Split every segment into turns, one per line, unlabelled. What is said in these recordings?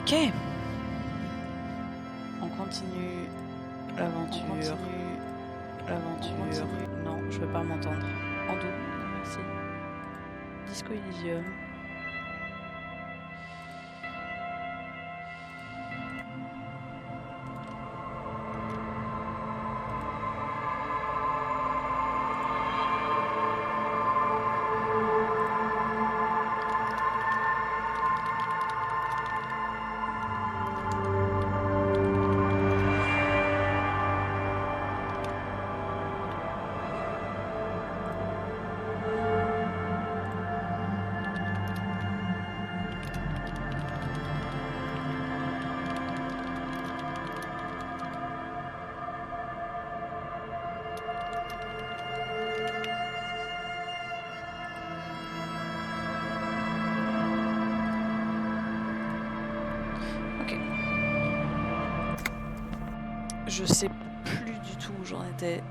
Ok. On continue l'aventure. Non, je veux pas m'entendre. En double, merci. Disco Elysium. Je sais plus du tout où j'en étais.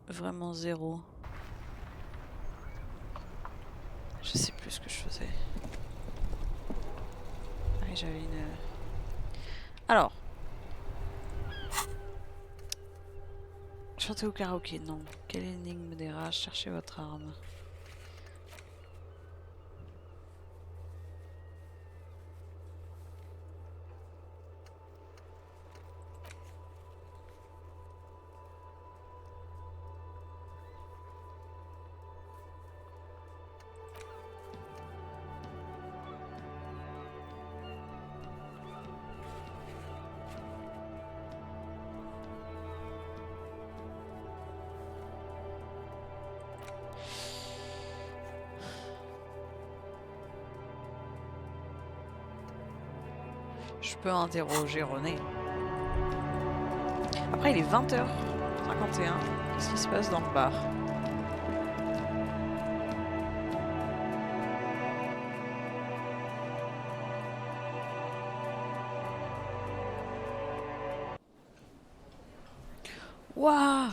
Vraiment zéro. Je sais plus ce que je faisais. Ah, j'avais une... Alors. Chanter au karaoké, non. Quelle énigme dérange? Cherchez votre arme. Je peux interroger René. Après, il est 20h51. Qu'est-ce qui se passe dans le bar? Waouh!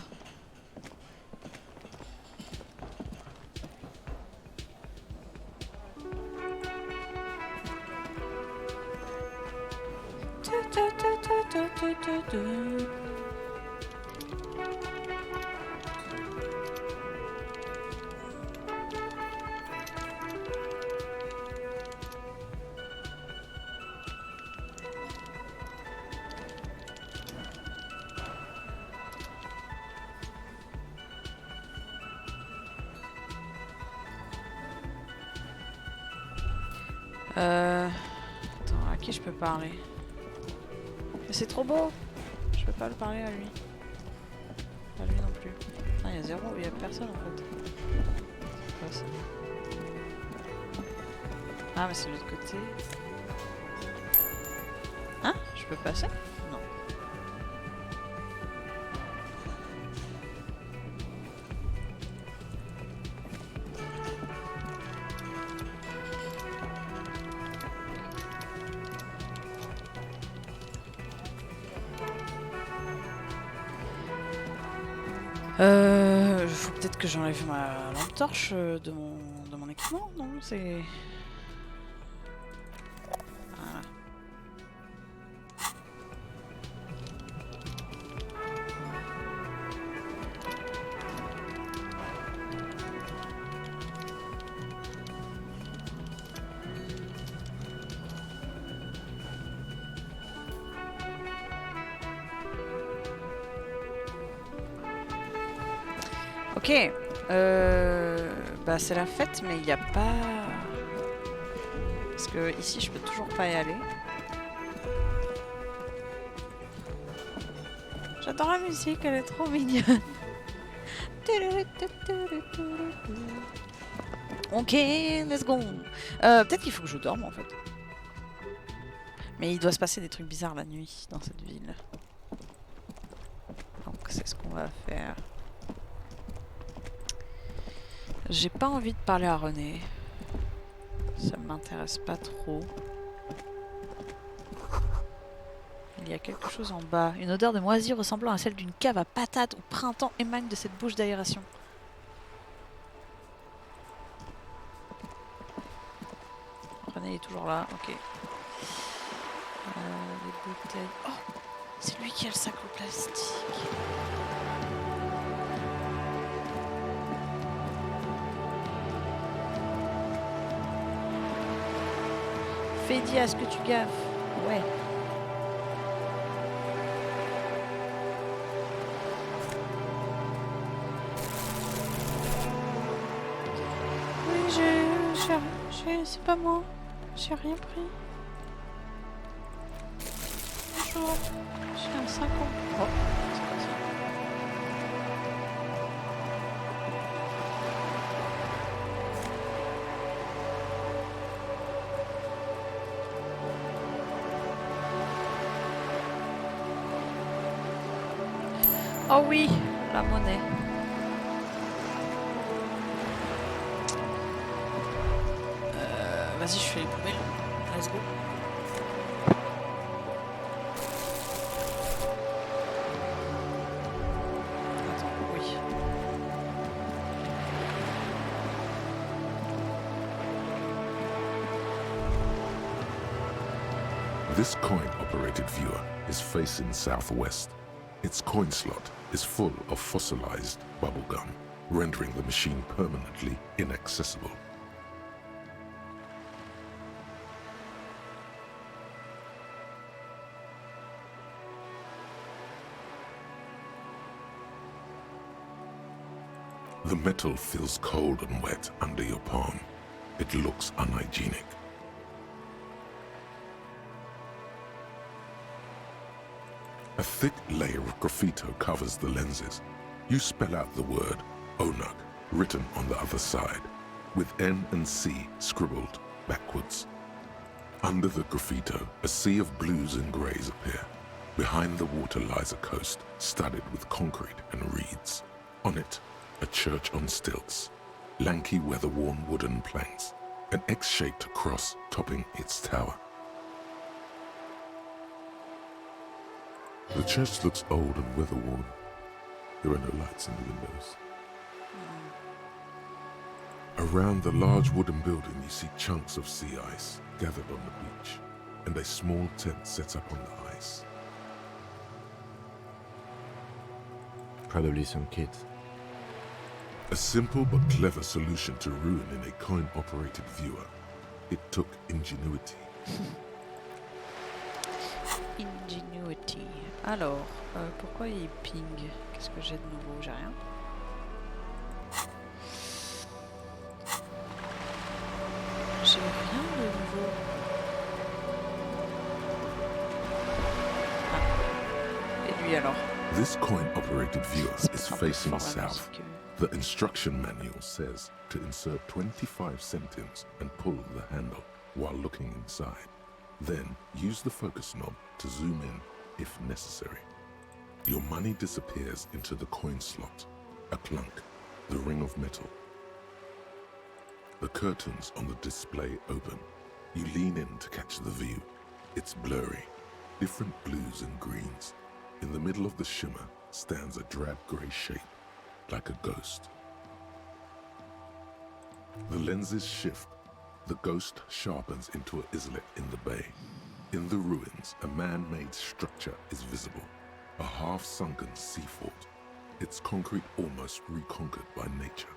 Attends, à qui je peux parler? Mais c'est trop beau! Je peux pas le parler à lui. À lui non plus. Ah, il y a zéro, il y a personne en fait. C'est quoi ça? Ah, mais c'est de l'autre côté. Hein? Je peux passer? Non. Faut peut-être que j'enlève ma lampe torche de mon équipement, non? C'est... Voilà. Ok, bah c'est la fête, mais il n'y a pas... Parce que ici, je peux toujours pas y aller. J'adore la musique, elle est trop mignonne. Ok, let's go. Peut-être qu'il faut que je dorme en fait. Mais il doit se passer des trucs bizarres la nuit dans cette ville. Donc c'est ce qu'on va faire. J'ai pas envie de parler à René. Ça m'intéresse pas trop. Il y a quelque chose en bas. Une odeur de moisi ressemblant à celle d'une cave à patates au printemps émane de cette bouche d'aération. il est toujours là, ok. Les bouteilles... Oh, c'est lui qui a le sac en plastique. Fais dire à ce que tu gaffes. Ouais. C'est pas moi. J'ai rien pris. Bonjour. J'ai un 50. Oh, c'est pas ça. Oh oui, la monnaie. Vas-y, je fais les poubelles. Let's go. Attends, oui.
This coin-operated viewer is facing southwest. Its coin slot is full of fossilized bubblegum, rendering the machine permanently inaccessible. The metal feels cold and wet under your palm. It looks unhygienic. A thick layer of graffito covers the lenses. You spell out the word Onug written on the other side, with N and C scribbled backwards. Under the graffito, a sea of blues and greys appear. Behind the water lies a coast studded with concrete and reeds. On it, a church on stilts, lanky weather-worn wooden planks, an X-shaped cross topping its tower. The church looks old and weather-worn. There are no lights in the windows. Around the large wooden building, you see chunks of sea ice gathered on the beach, and a small tent set up on the ice.
Probably some kids.
A simple but clever solution to ruin in a coin-operated viewer. It took ingenuity.
Ingenuity. Alors, pourquoi il ping? Qu'est-ce que j'ai de nouveau? J'ai rien. J'ai rien de nouveau. Ah. Et lui alors?
This coin-operated viewer is facing
fort, la
south.
musique.
The instruction manual says to insert 25 centimes and pull the handle while looking inside. Then use the focus knob to zoom in if necessary. Your money disappears into the coin slot, a clunk, the ring of metal. The curtains on the display open. You lean in to catch the view. It's blurry, different blues and greens. In the middle of the shimmer stands a drab grey shape, like a ghost. The lenses shift. The ghost sharpens into an islet in the bay. In the ruins, a man-made structure is visible, a half-sunken sea fort, its concrete almost reconquered by nature.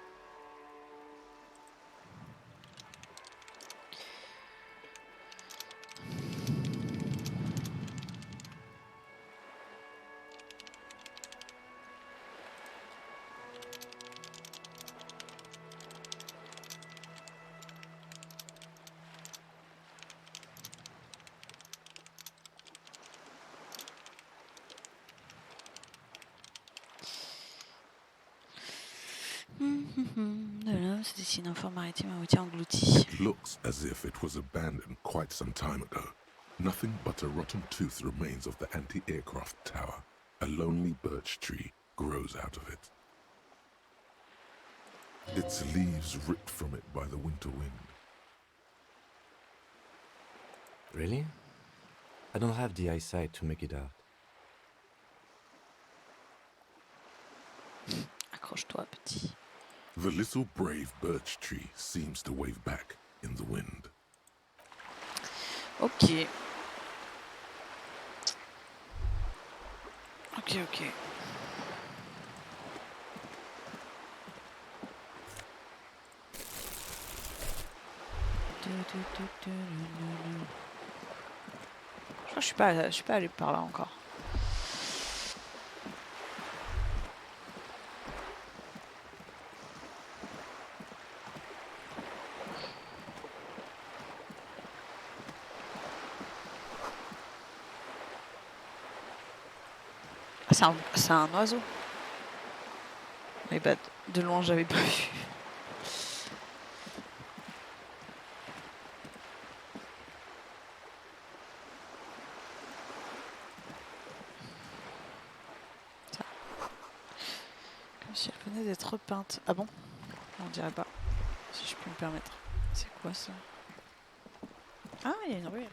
De l'homme se dessine un fort maritime à moitié englouti.
It looks as if it was abandoned quite some time ago. Nothing but a rotten tooth remains of the anti-aircraft tower. A lonely birch tree grows out of it. Its leaves ripped from it by the winter wind.
Really? I don't have the eyesight to make it out.
Accroche-toi, petit.
The little brave birch tree seems to wave back in the wind.
Ok. Ok, ok. Je crois que je suis pas allé par là encore. Ah, c'est un oiseau. Mais bah, de loin, j'avais pas vu. Ça. Comme si elle venait d'être repeinte. Ah bon? On dirait pas. Si je peux me permettre. C'est quoi ça? Ah, il y a une ruelle.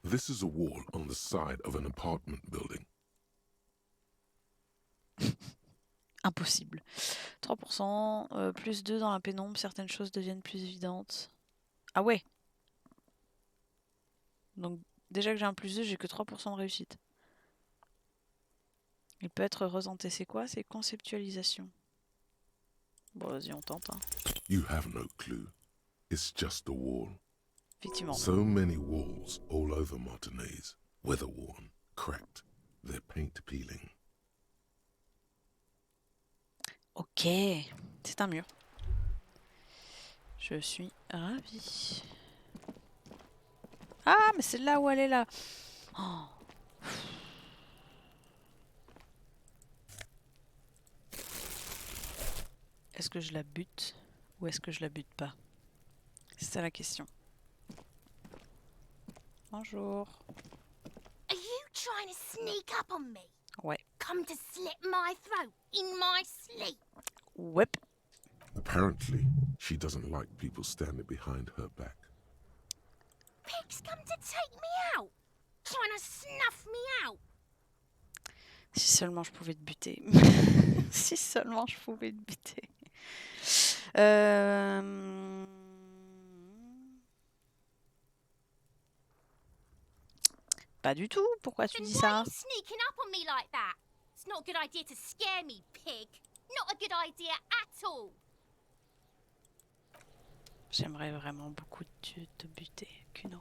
This is a wall on the side of an apartment building.
Impossible. 3%, plus 2 dans la pénombre, certaines choses deviennent plus évidentes. Ah ouais. Donc déjà que j'ai un plus 2, j'ai que 3% de réussite. Il peut être resenté, c'est quoi? C'est conceptualisation. Bon, vas-y, on tente. Hein.
You have no clue. It's just a wall.
Effectivement.
So many walls all over Martinez, weather-worn, cracked, their paint peeling.
Ok, c'est un mur. Je suis ravie. Ah, mais c'est là où elle est là. Oh. Est-ce que je la bute ou est-ce que je la bute pas? C'est ça la question. Bonjour.
Are you trying to sneak up on me?
Ouais.
Come to slit my throat in my sleep?
Ouais.
Apparently, she doesn't like people standing behind her back.
Pigs come to take me out, trying to snuff me out.
Si seulement je pouvais te buter. Si seulement je pouvais te buter. Pas du tout. Pourquoi tu
Then
dis
why
ça?
are you sneaking up on me like that? It's not a good idea to scare me, pig. Not a good idea at all.
J'aimerais vraiment beaucoup te buter, Kuno.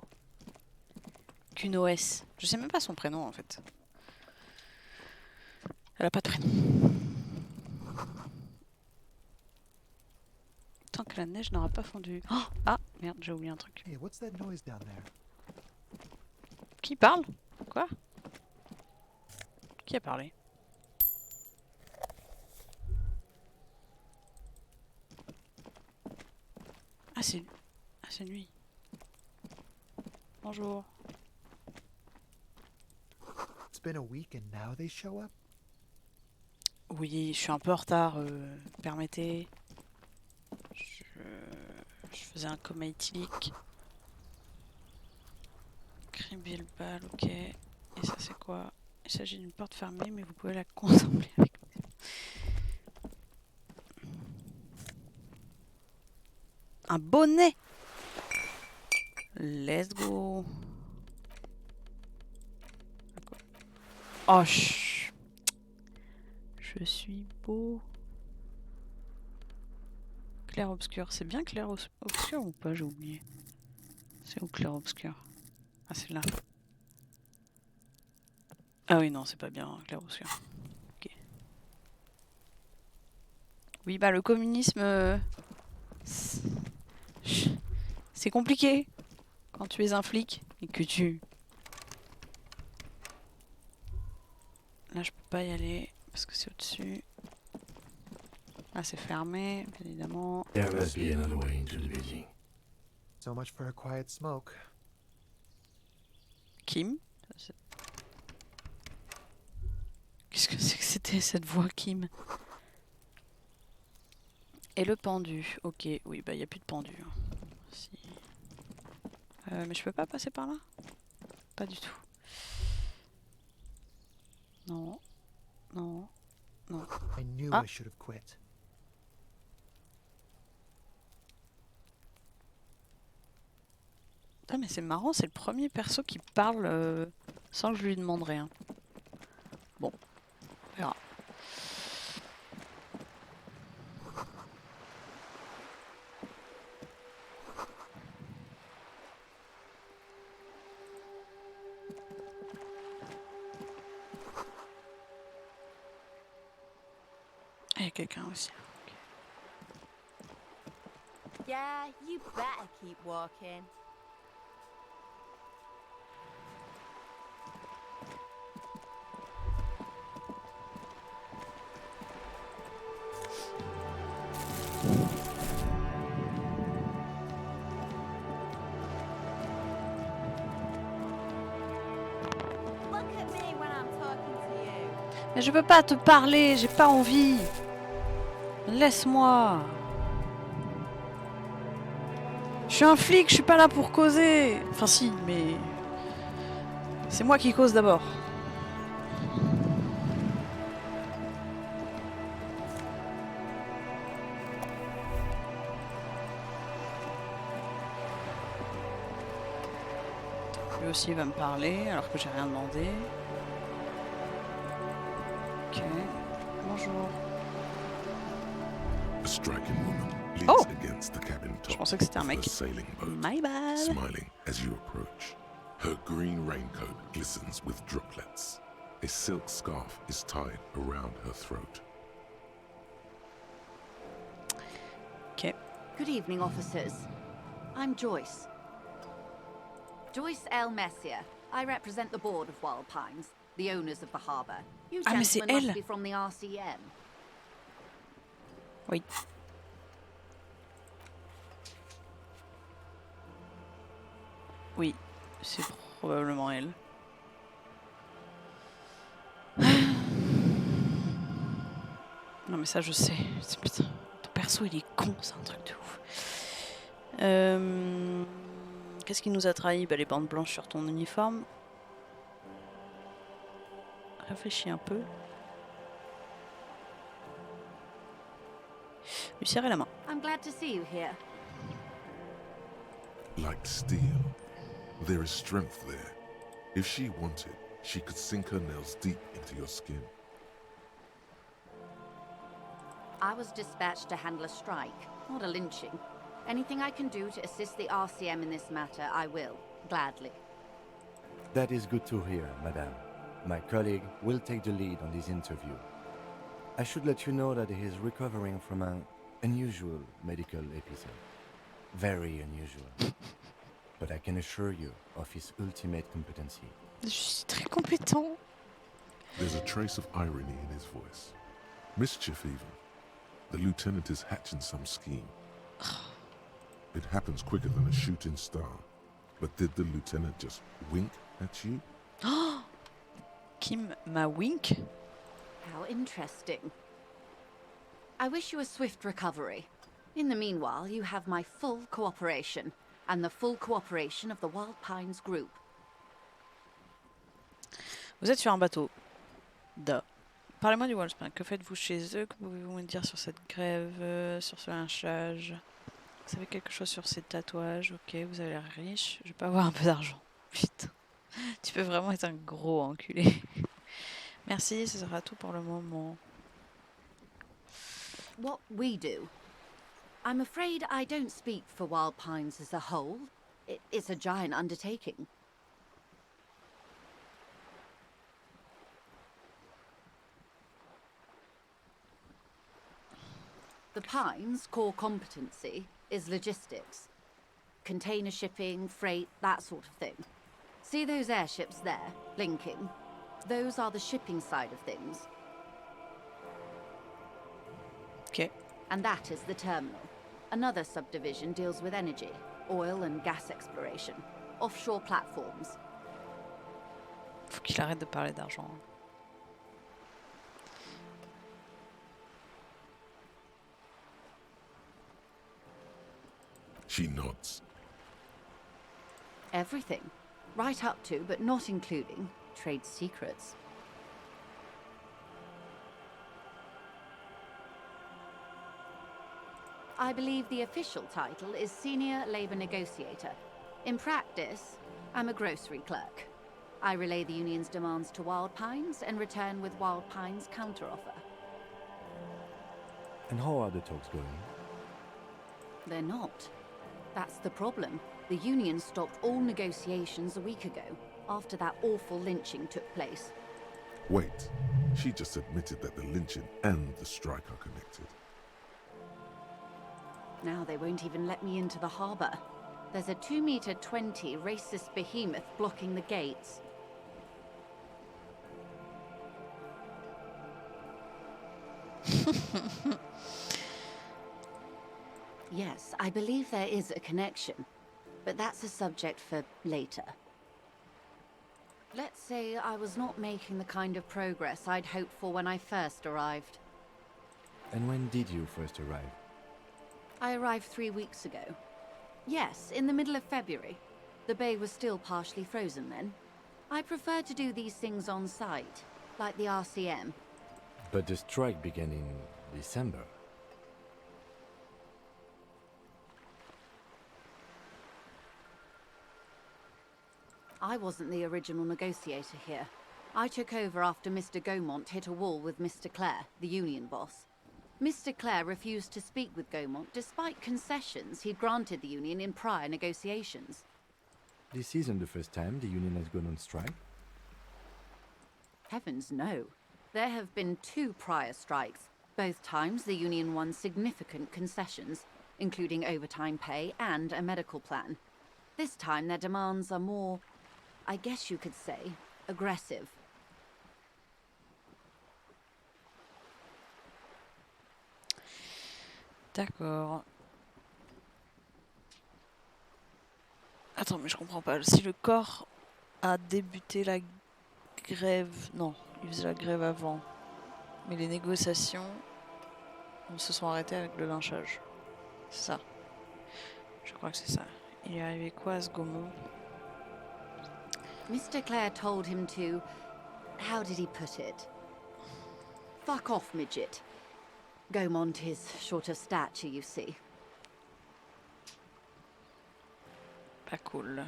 Kuno S. Je sais même pas son prénom en fait. Elle a pas de prénom. Tant que la neige n'aura pas fondu. Oh ah merde, j'ai oublié un truc.
Hey, what's that noise down there?
Qui parle? Quoi? Qui a parlé? Ah c'est lui. Bonjour.
It's been a week and now they show up?
Oui, je suis un peu en retard, permettez. Je faisais un coma éthylique. Cribler le bal, ok. Et ça c'est quoi? Il s'agit d'une porte fermée, mais vous pouvez la contempler avec un bonnet. Let's go. Oh, je suis beau. Clair-obscur. C'est bien clair-obscur ou pas? J'ai oublié. C'est où clair-obscur? Ah, c'est là. Ah oui, non, c'est pas bien clair-obscur. Ok. Oui, bah le communisme... c'est compliqué. Quand tu es un flic et que tu... Là, je peux pas y aller parce que c'est au-dessus. Là, c'est fermé, bien évidemment.
There must be another way into the building.
So much for a quiet smoke.
Kim? Qu'est-ce que c'est que c'était cette voix, Kim? Et le pendu. Ok, oui, bah il n'y a plus de pendu. Hein. Si. Mais je peux pas passer par là? Pas du tout. Non. Non. Non.
I knew
Ah.
I should have quit.
Putain, mais c'est marrant, c'est le premier perso qui parle sans que je lui demande rien. Bon, on verra. Il y a quelqu'un aussi.
Yeah, you better keep walking. Look at me when I'm talking to you.
Mais je peux pas te parler, j'ai pas envie. Laisse-moi. Je suis un flic, je suis pas là pour causer. Enfin si, mais... C'est moi qui cause d'abord. Lui aussi il va me parler alors que j'ai rien demandé. Ok. Bonjour.
A striking woman leans
Oh!
against the cabin
Je
top
pensais que c'était un
of
mec.
the sailing boat,
My bad.
smiling as you approach. Her green raincoat glistens with droplets. A silk scarf is tied around her throat.
Ok.
Good evening, officers. I'm Joyce. Joyce L. Messier. I represent the board of Wild Pines, the owners of the harbour. You
Ah, mais c'est
gentlemen must
elle.
be from the RCM.
Oui. Oui, c'est probablement elle. Non mais ça je sais. Putain, ton perso il est con, c'est un truc de ouf. Qu'est-ce qui nous a trahi? Bah, les bandes blanches sur ton uniforme. Réfléchis un peu. Lui serrer la main.
I'm glad to see you here.
Like steel, there is strength there. If she wanted, she could sink her nails deep into your skin.
I was dispatched to handle a strike, not a lynching. Anything I can do to assist the RCM in this matter, I will, gladly.
That is good to hear, madame. My colleague will take the lead on this interview. I should let you know that he is recovering from an unusual medical episode. Very unusual. But I can assure you of his ultimate competency.
Je suis très compétent.
There's a trace of irony in his voice. Mischief even. The lieutenant is hatching some scheme. It happens quicker than a shooting star. But did the lieutenant just wink at you?
Kim m'a wink.
How interesting. I wish you a swift recovery. In the meanwhile, you have my full cooperation, and the full cooperation of the Wild Pines Group.
Vous êtes sur un bateau. Duh. Parlez-moi du Wallspine. Que faites-vous chez eux? Que pouvez-vous me dire sur cette grève, sur ce lynchage? Vous savez quelque chose sur ces tatouages? Ok, vous avez l'air riche. Je vais pas avoir un peu d'argent. Putain. Tu peux vraiment être un gros enculé. Merci, ce sera tout pour le moment.
What we do. I'm afraid I don't speak for Wild Pines as a whole. It's a giant undertaking. The Pines' core competency is logistics. Container shipping, freight, that sort of thing. See those airships there, blinking? Those are the shipping side of things.
Ok.
And that is the terminal. Another subdivision deals with energy, oil and gas exploration, offshore platforms.
Faut qu'il arrête de parler d'argent.
She nods.
Everything. Right up to, but not including, trade secrets. I believe the official title is Senior Labor Negotiator. In practice, I'm a grocery clerk. I relay the union's demands to Wild Pines and return with Wild Pines' counteroffer.
And how are the talks going?
They're not. That's the problem. The union stopped all negotiations a week ago, after that awful lynching took place.
Wait, she just admitted that the lynching and the strike are connected.
Now they won't even let me into the harbour. There's a 2-meter-20 racist behemoth blocking the gates. Yes, I believe there is a connection, but that's a subject for later. Let's say I was not making the kind of progress I'd hoped for when I first arrived.
And when did you first arrive?
I arrived 3 weeks ago. Yes, in the middle of February. The bay was still partially frozen then. I prefer to do these things on site, like the RCM.
But the strike began in December.
I wasn't the original negotiator here. I took over after Mr. Gaumont hit a wall with Mr. Clare, the union boss. Mr. Clare refused to speak with Gaumont despite concessions he'd granted the union in prior negotiations.
This isn't the first time the union has gone on strike.
Heavens no. There have been 2 prior strikes. Both times the union won significant concessions, including overtime pay and a medical plan. This time their demands are more, I guess you could say, aggressive.
D'accord. Attends, mais je comprends pas. Si le corps a débuté la grève... Non, il faisait la grève avant. Mais les négociations se sont arrêtées avec le lynchage. C'est ça. Je crois que c'est ça. Il est arrivé quoi à ce Gaumont?
Mr. Clare told him to... how did he put it? Fuck off, midget. Gaumont is short of stature, you see.
Pas cool.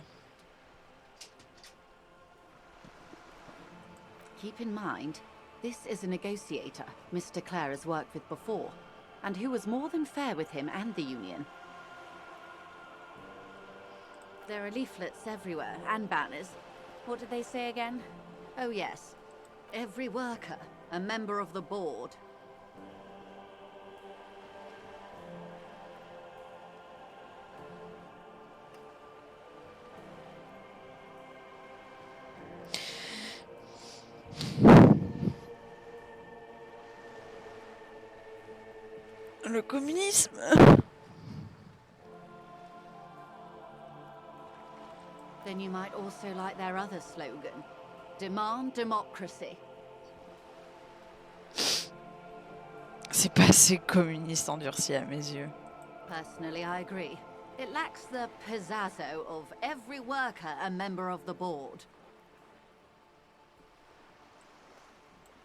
Keep in mind, this is a negotiator Mr. Clare has worked with before, and who was more than fair with him and the union. There are leaflets everywhere, and banners. What did they say again? Oh yes. Every worker, a member of the board.
Le communisme.
Then you might also like their other slogan. Demand democracy.
C'est pas assez communiste endurci à mes yeux.
Personally, I agree. It lacks the pizzazzo of every worker a member of the board.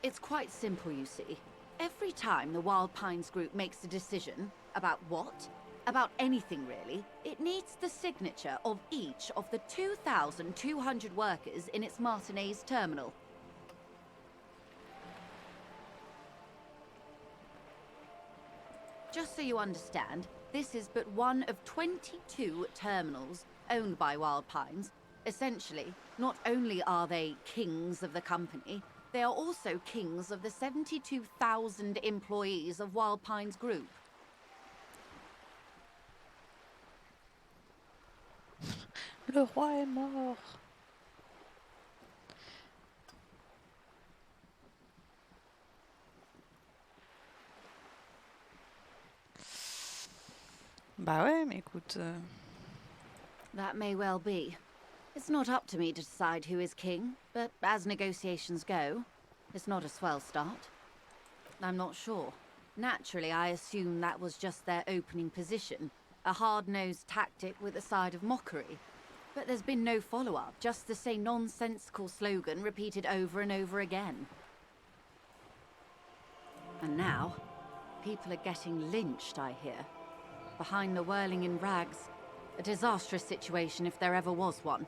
It's quite simple, you see. Every time the Wild Pines group makes a decision, about what? About anything really, it needs the signature of each of the 2,200 workers in its Martinez terminal. Just so you understand, this is but one of 22 terminals owned by Wild Pines. Essentially, not only are they kings of the company, they are also kings of the 72,000 employees of Wild Pines Group.
Le roi est mort. Bah ouais, mais écoute...
That may well be. It's not up to me to decide who is king, but as negotiations go, it's not a swell start. I'm not sure. Naturally, I assume that was just their opening position, a hard-nosed tactic with a side of mockery. But there's been no follow-up, just the same nonsensical slogan repeated over and over again. And now, people are getting lynched, I hear. Behind the whirling in rags, A disastrous situation if there ever was one.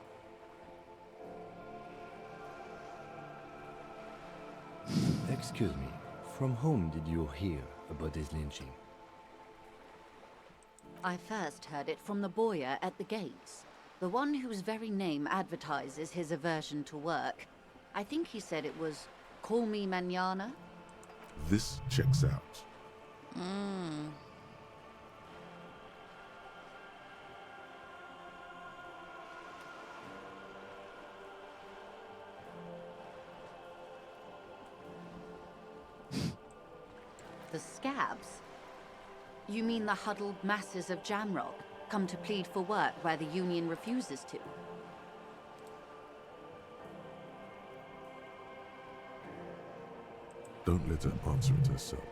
Excuse me, from whom did you hear about this lynching?
I first heard it from the bowyer at the gates. The one whose very name advertises his aversion to work. I think he said it was, "Call me mañana."
This checks out.
The scabs? You mean the huddled masses of Jamrock come to plead for work where the Union refuses to?
Don't let her answer it herself.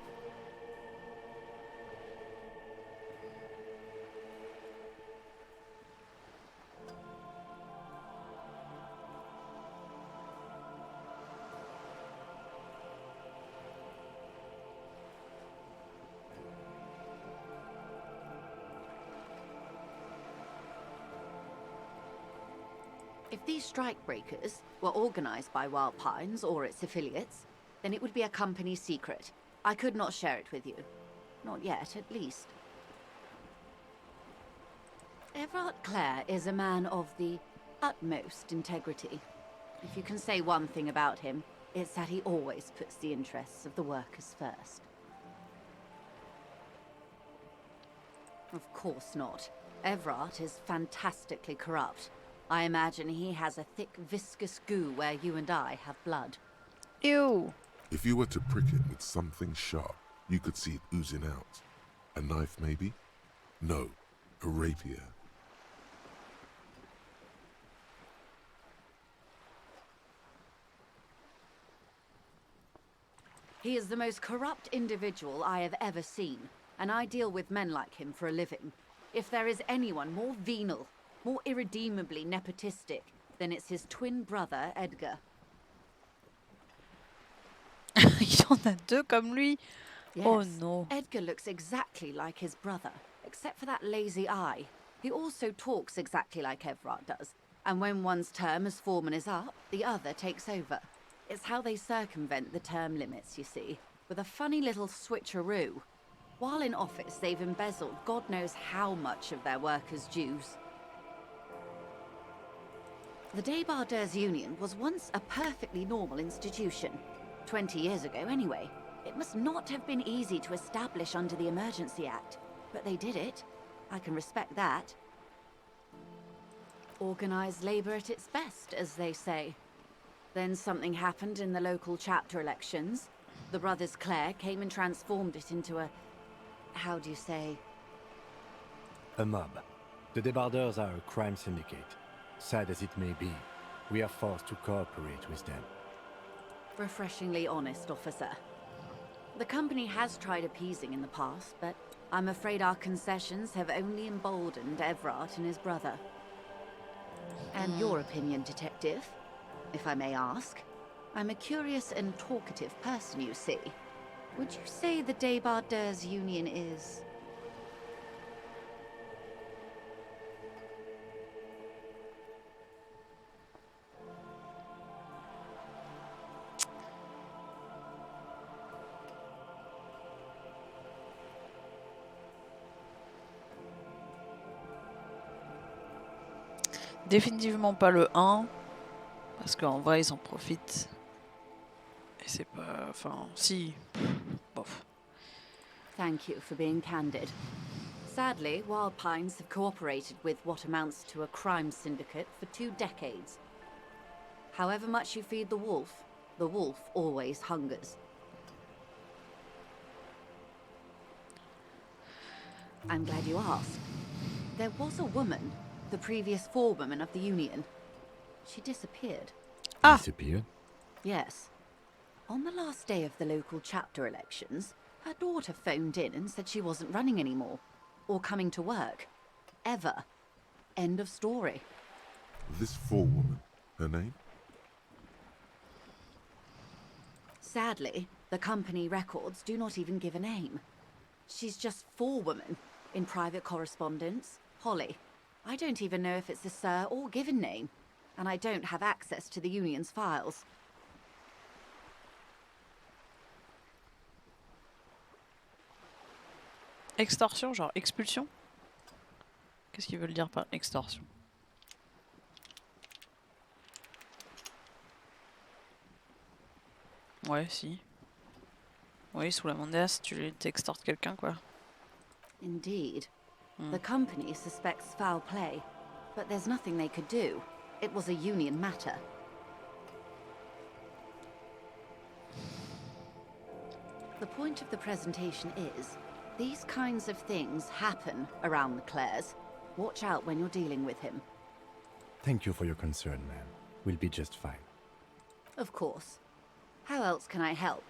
If these strikebreakers were organized by Wild Pines or its affiliates, then it would be a company secret. I could not share it with you. Not yet, at least. Everard Clare is a man of the utmost integrity. If you can say one thing about him, it's that he always puts the interests of the workers first. Of course not. Everard is fantastically corrupt. I imagine he has a thick, viscous goo where you and I have blood.
Ew.
If you were to prick it with something sharp, you could see it oozing out. A knife, maybe? No, a rapier.
He is the most corrupt individual I have ever seen, and I deal with men like him for a living. If there is anyone more venal, more irredeemably nepotistic, then it's his twin brother, Edgar.
Il en a deux comme lui.
Yes,
Oh no.
Edgar looks exactly like his brother, except for that lazy eye. He also talks exactly like Everard does, and when one's term as foreman is up, the other takes over. It's how they circumvent the term limits, you see, with a funny little switcheroo. While in office, they've embezzled God knows how much of their workers' dues. The Débardeurs Union was once a perfectly normal institution. 20 years ago, anyway. It must not have been easy to establish under the Emergency Act, but they did it. I can respect that. Organised labour at its best, as they say. Then something happened in the local chapter elections. The brothers Clare came and transformed it into a... how do you say?
A mob. The Débardeurs are a crime syndicate. Sad as it may be, we are forced to cooperate with them.
Refreshingly honest, officer. The company has tried appeasing in the past, but I'm afraid our concessions have only emboldened Everard and his brother. And your opinion, detective, if I may ask? I'm a curious and talkative person, you see. Would you say the Débardeurs Union is...
Définitivement pas le 1. Parce qu'en vrai, ils en profitent. Et c'est pas... Enfin, si. Bof.
Thank you for being candid. Sadly, Wild Pines have cooperated with what amounts to a crime syndicate for 2 decades. However much you feed the wolf always hungers. I'm glad you asked. There was a woman, the previous forewoman of the Union. She disappeared.
Ah!
Disappeared?
Yes. On the last day of the local chapter elections, her daughter phoned in and said she wasn't running anymore. Or coming to work. Ever. End of story.
This forewoman, her name?
Sadly, the company records do not even give a name. She's just forewoman in private correspondence. Holly. I don't even know if it's a sir or given name, and I don't have access to the Union's files.
Extorsion, genre expulsion? Qu'est-ce qu'ils veulent dire par extorsion? Ouais, si. Oui, sous la menace, tu t'extortes quelqu'un, quoi.
Indeed. The company suspects foul play, but there's nothing they could do. It was a Union matter. The point of the presentation is, these kinds of things happen around the Clares. Watch out when you're dealing with him.
Thank you for your concern, ma'am. We'll be just fine.
Of course. How else can I help?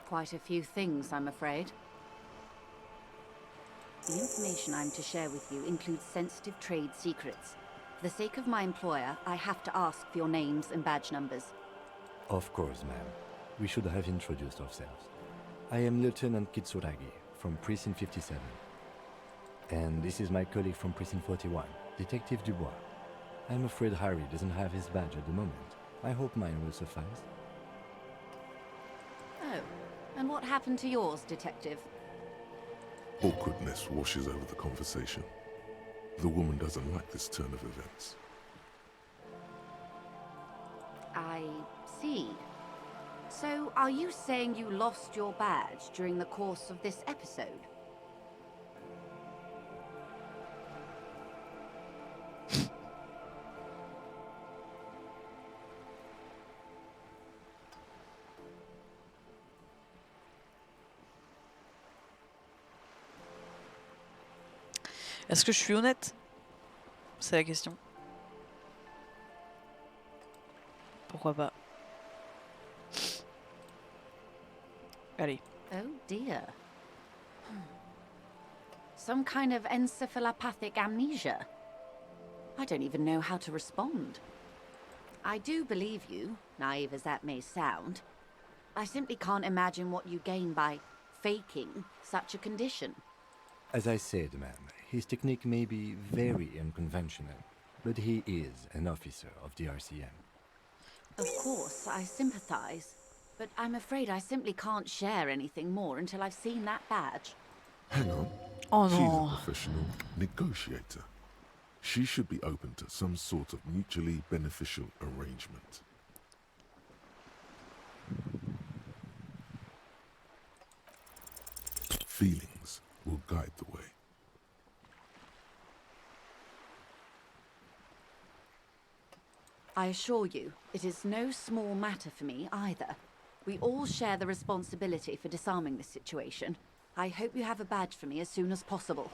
Quite a few things, I'm afraid. The information I'm to share with you includes sensitive trade secrets. For the sake of my employer, I have to ask for your names and badge numbers.
Of course, ma'am. We should have introduced ourselves. I am Lieutenant Kitsuragi from Precinct 57. And this is my colleague from Precinct 41, Detective Dubois. I'm afraid Harry doesn't have his badge at the moment. I hope mine will suffice.
Oh, and what happened to yours, Detective?
Awkwardness washes over the conversation. The woman doesn't like this turn of events.
I see. So, are you saying you lost your badge during the course of this episode?
Est-ce que je suis honnête? C'est la question. Pourquoi pas? Allez.
Oh dear. Some kind of encephalopathic amnesia. I don't even know how to respond. I do believe you, naive as that may sound. I simply can't imagine what you gain by faking such a condition.
As I said, ma'am, his technique may be very unconventional, but he is an officer of the RCM.
Of course, I sympathize, but I'm afraid I simply can't share anything more until I've seen that badge.
Hang on.
Oh
She's
non.
a professional negotiator. She should be open to some sort of mutually beneficial arrangement. Feelings will guide the way.
I assure you, it is no small matter for me either. We all share the responsibility for disarming this situation. I hope you have a badge for me as soon as possible.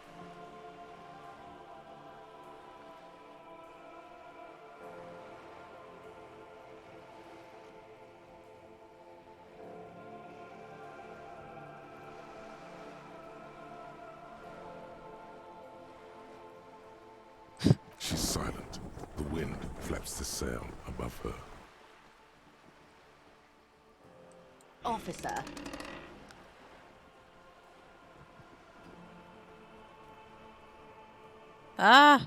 She's silent. The wind flaps the sail above her.
Officer.
Ah!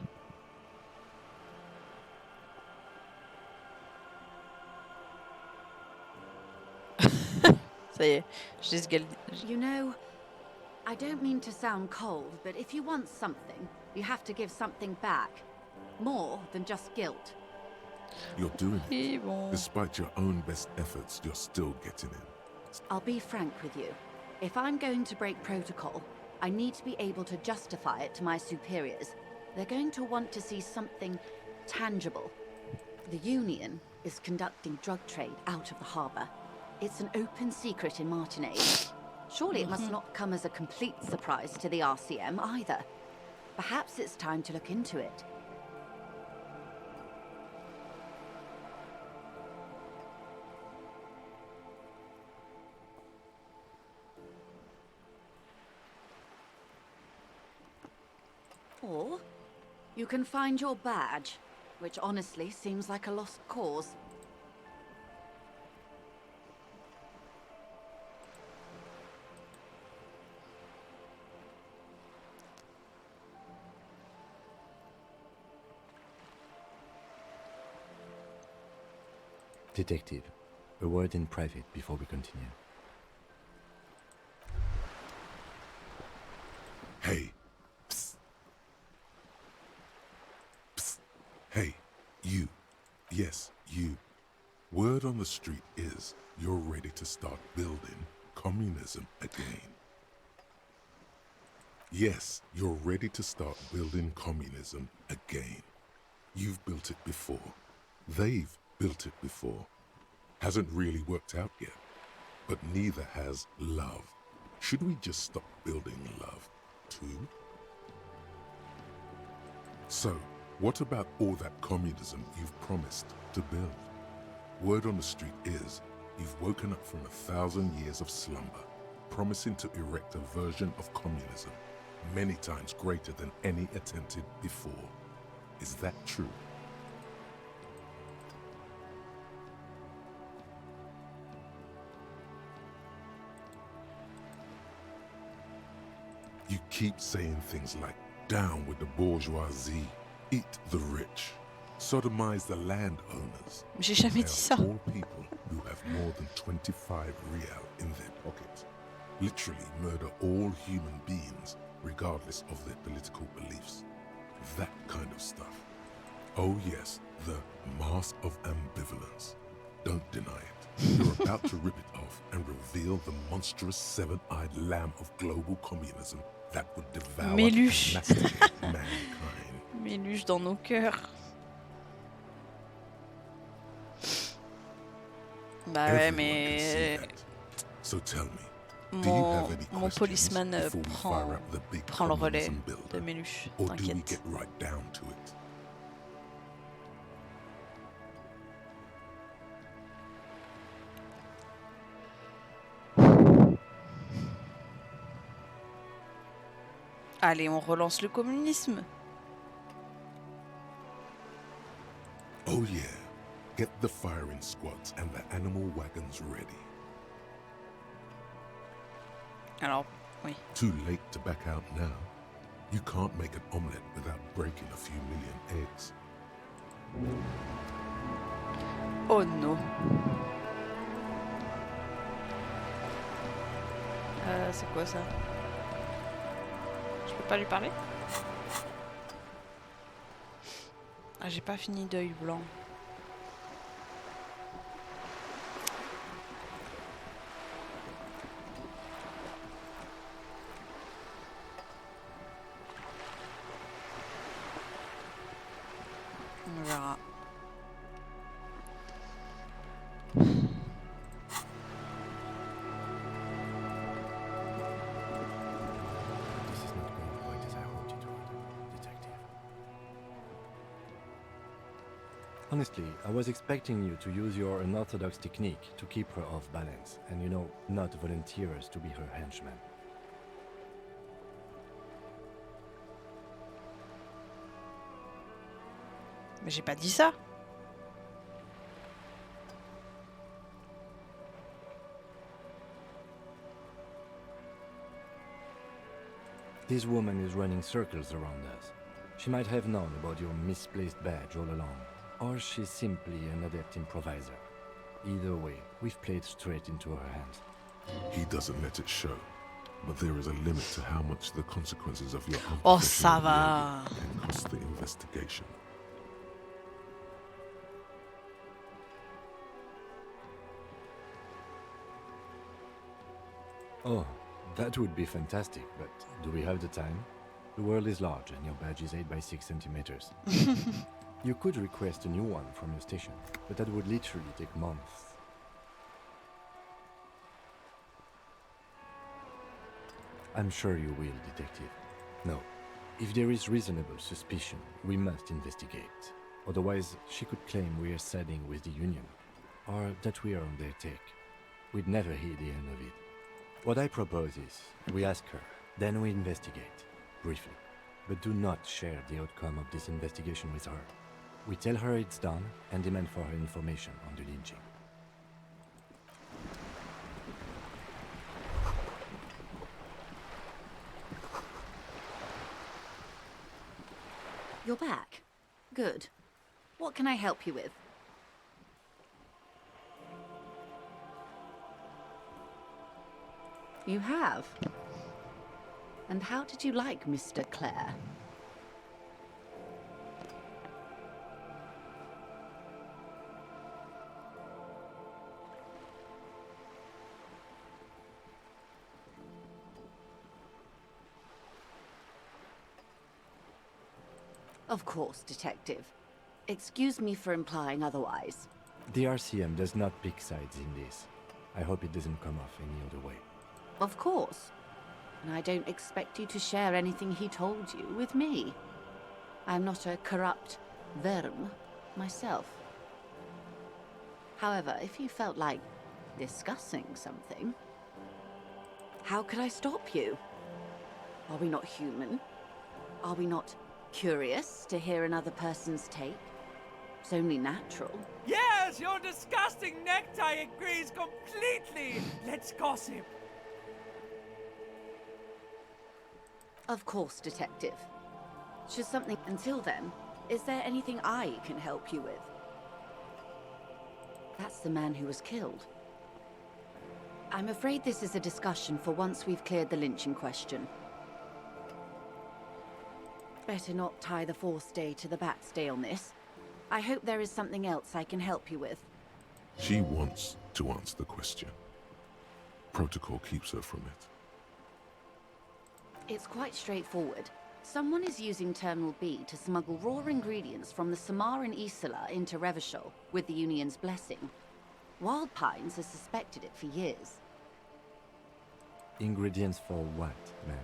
Ça y est,
You know, I don't mean to sound cold, but if you want something, you have to give something back. More than just guilt.
You're doing it.
Et bon.
Despite your own best efforts, you're still getting in.
I'll be frank with you. If I'm going to break protocol, I need to be able to justify it to my superiors. They're going to want to see something tangible. The Union is conducting drug trade out of the harbour. It's an open secret in Martinez. Surely it must not come as a complete surprise to the RCM either. Perhaps it's time to look into it. Or you can find your badge, which honestly seems like a lost cause.
Detective, a word in private before we continue.
Hey. Psst. Psst. Hey, you. Yes, you. Word on the street is you're ready to start building communism again. Yes, you're ready to start building communism again. You've built it before. They've built it before. Hasn't really worked out yet. But neither has love. Should we just stop building love, too? So, what about all that communism you've promised to build? Word on the street is you've woken up from 1,000 years of slumber, promising to erect a version of communism many times greater than any attempted before. Is that true? You keep saying things like, down with the bourgeoisie, eat the rich, sodomize the landowners.
J'ai jamais
They
dit
are
ça.
all people who have more than 25 real in their pockets. Literally murder all human beings, regardless of their political beliefs. That kind of stuff. Oh yes, the mask of ambivalence. Don't deny it. You're about to rip it off and reveal the monstrous seven-eyed lamb of global communism that would devour and
Méluche.
masticate mankind.
Méluche dans nos cœurs. Bah ouais,
Everyone can see
mais
that. So tell me, do you have any
mon
questions
policeman
before we fire up the big
prend le relais
communism
de
builder?
Méluche,
Or do we
t'inquiète.
get right down to it?
Allez, on relance le communisme.
Oh yeah, get the firing squads and the animal wagons ready.
Alors, oui.
Too late to back out now. You can't make an omelette without breaking a few million eggs.
Oh non. C'est quoi ça? Je peux pas lui parler? Ah, j'ai pas fini d'œil blanc. On verra.
This is not going quite as I hoped it would, Detective. Honestly, I was expecting you to use your unorthodox technique to keep her off balance and, you know, not volunteer us to be her henchmen.
Mais j'ai pas dit ça.
This woman is running circles around us. She might have known about your misplaced badge all along, or she's simply an adept improviser. Either way, we've played straight into her hands.
He doesn't let it show, but there is a limit to how much the consequences of your
Oh, ça
unprofessional
va.
behavior can cost the investigation.
Oh, that would be fantastic, but do we have the time? The world is large and your badge is 8 by 6 centimeters. You could request a new one from your station, but that would literally take months. I'm sure you will, Detective. No, if there is reasonable suspicion, we must investigate. Otherwise, she could claim we are siding with the Union, or that we are on their take. We'd never hear the end of it. What I propose is, we ask her, then we investigate, briefly. But do not share the outcome of this investigation with her. We tell her it's done and demand for her information on the lynching.
You're back. Good. What can I help you with? You have? And how did you like Mr. Clare? Of course, Detective. Excuse me for implying otherwise.
The RCM does not pick sides in this. I hope it doesn't come off any other way.
Of course. And I don't expect you to share anything he told you with me. I'm not a corrupt verm myself. However, if you felt like discussing something, how could I stop you? Are we not human? Are we not curious to hear another person's take? It's only natural.
Yes, your disgusting necktie agrees completely. Let's gossip.
Of course, Detective. Should something... Until then, is there anything I can help you with? That's the man who was killed. I'm afraid this is a discussion for once we've cleared the lynching question. Better not tie the fourth day to the bat's day on this. I hope there is something else I can help you with.
She wants to answer the question. Protocol keeps her from it.
It's quite straightforward. Someone is using Terminal B to smuggle raw ingredients from the Samaran Isla into Revachol with the Union's blessing. Wild Pines has suspected it for years.
Ingredients for what, ma'am?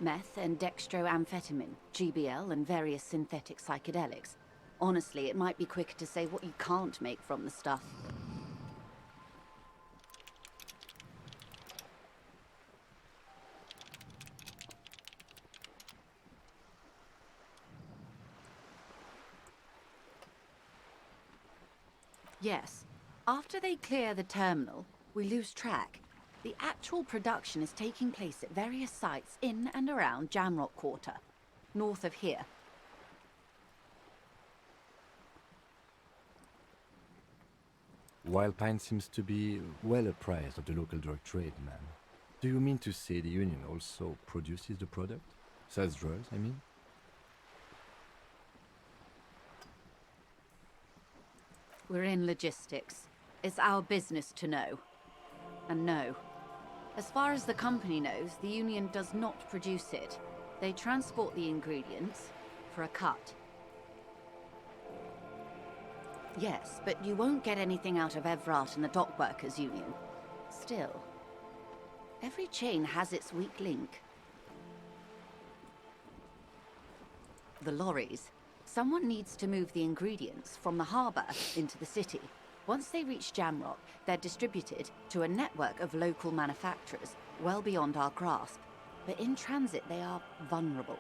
Meth and dextroamphetamine, GBL, and various synthetic psychedelics. Honestly, it might be quicker to say what you can't make from the stuff. Yes. After they clear the terminal, we lose track. The actual production is taking place at various sites in and around Jamrock Quarter, north of here.
Wild Pine seems to be well apprised of the local drug trade, ma'am. Do you mean to say the Union also produces the product? Sells drugs, I mean?
We're in logistics. It's our business to know. And no. As far as the company knows, the Union does not produce it. They transport the ingredients for a cut. Yes, but you won't get anything out of Evrat and the Dockworkers Union. Still, every chain has its weak link. The lorries. Someone needs to move the ingredients from the harbour into the city. Once they reach Jamrock, they're distributed to a network of local manufacturers, well beyond our grasp. But in transit, they are vulnerable.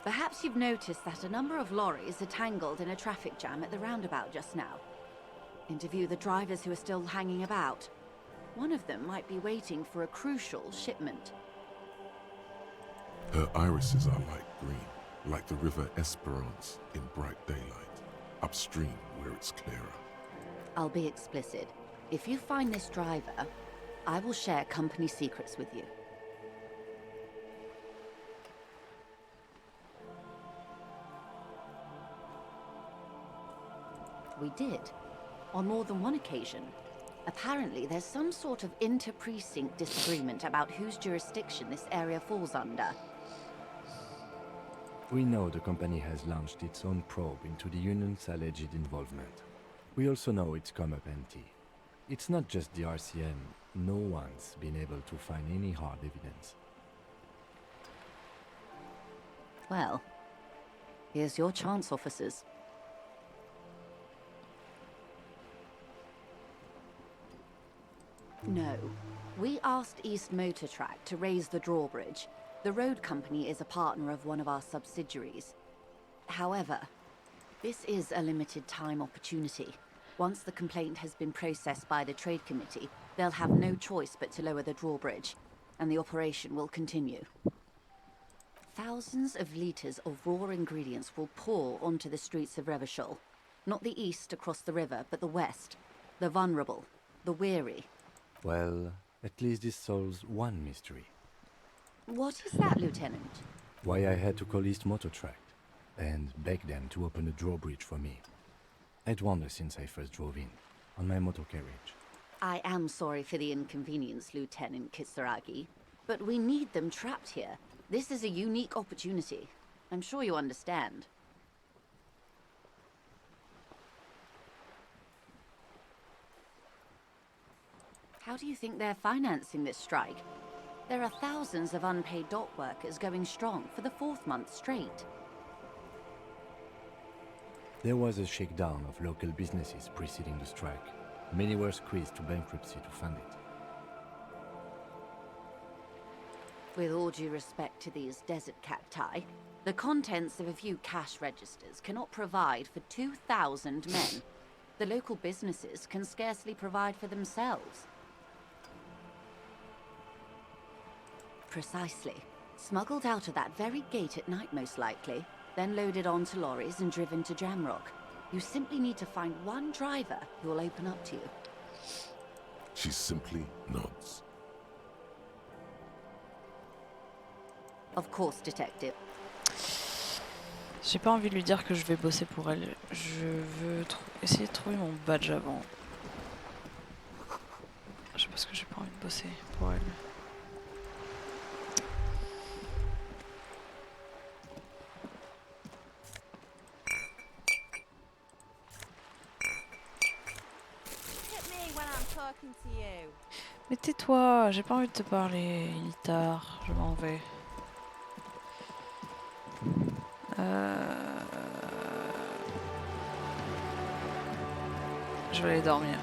Perhaps you've noticed that a number of lorries are tangled in a traffic jam at the roundabout just now. Interview the drivers who are still hanging about. One of them might be waiting for a crucial shipment.
Her irises are light green, like the river Esperance in bright daylight, upstream where it's clearer.
I'll be explicit. If you find this driver, I will share company secrets with you. We did. On more than one occasion. Apparently, there's some sort of inter-precinct disagreement about whose jurisdiction this area falls under.
We know the company has launched its own probe into the Union's alleged involvement. We also know it's come up empty. It's not just the RCM. No one's been able to find any hard evidence.
Well, here's your chance, officers. No. We asked East Motor Track to raise the drawbridge. The road company is a partner of one of our subsidiaries. However, this is a limited time opportunity. Once the complaint has been processed by the Trade Committee, they'll have no choice but to lower the drawbridge, and the operation will continue. Thousands of litres of raw ingredients will pour onto the streets of Revachol. Not the east across the river, but the west. The vulnerable, the weary.
Well, At least this solves one mystery.
What is that, Lieutenant?
Why I had to call East Motor Tract and beg them to open a drawbridge for me. I'd wondered since I first drove in, on my motor carriage.
I am sorry for the inconvenience, Lieutenant Kisaragi, but we need them trapped here. This is a unique opportunity. I'm sure you understand. How do you think they're financing this strike? There are thousands of unpaid dock workers going strong for the 4th month straight.
There was a shakedown of local businesses preceding the strike. Many were squeezed to bankruptcy to fund it.
With all due respect to these desert cacti, the contents of a few cash registers cannot provide for 2,000 men. The local businesses can scarcely provide for themselves. Precisely. Smuggled out of that very gate at night, most likely, then loaded onto lorries and driven to Jamrock. You simply need to find one driver who will open up to you.
She simply nods.
Of course, detective.
J'ai pas envie de lui dire que je vais bosser pour elle. Je veux essayer de trouver mon badge avant. Je sais pas ce que j'ai pas envie de bosser pour elle. Mais tais-toi, j'ai pas envie de te parler, il est tard, je m'en vais. Je vais aller dormir.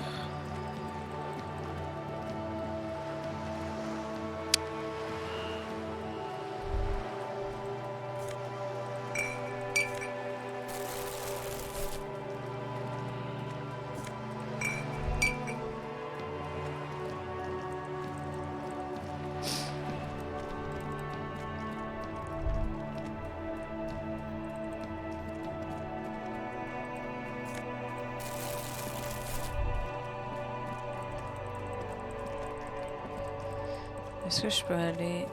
Est-ce que je peux aller...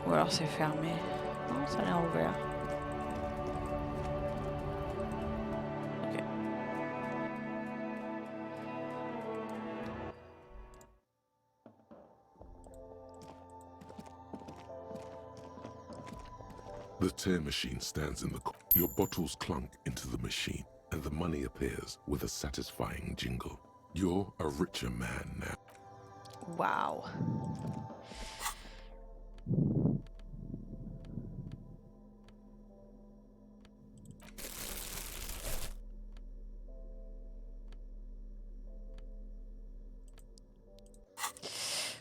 Ou alors c'est fermé. Non, ça a l'air ouvert. Ok.
The tear machine stands in the corner. Your bottles clunk into the machine, and the money appears with a satisfying jingle. You're a richer man now.
Waouh.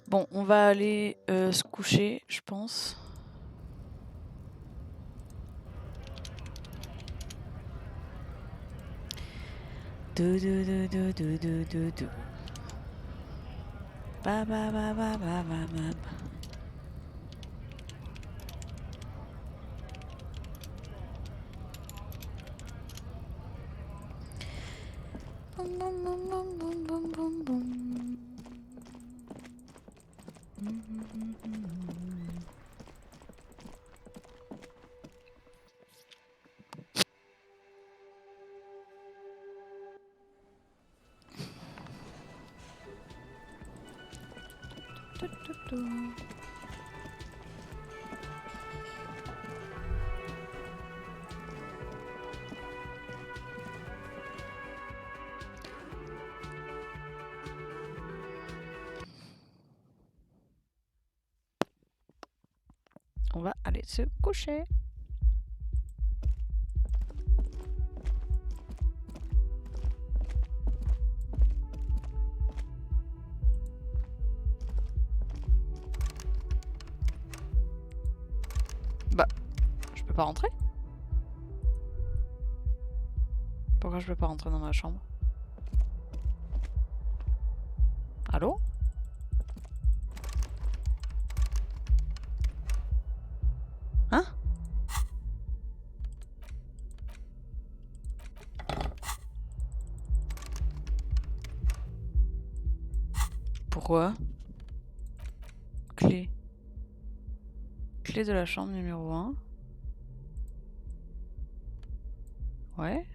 Bon, on va aller se coucher, je pense. Ba ba ba ba ba ba ba. Boum, boum, boum, boum, boum, boum, boum, boum. On va aller se coucher. Bah, je peux pas rentrer? Pourquoi je peux pas rentrer dans ma chambre? Allô? Hein? Pourquoi? clé. Clé de la chambre numéro 1. Ouais.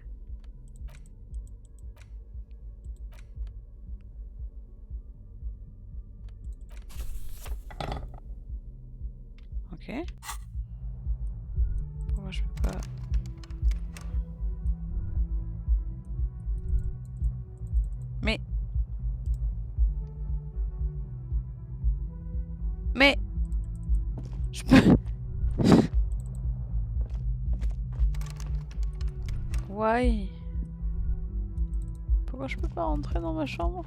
Ok. Pourquoi je peux pas... Mais... Je peux... Why? Pourquoi je peux pas rentrer dans ma chambre?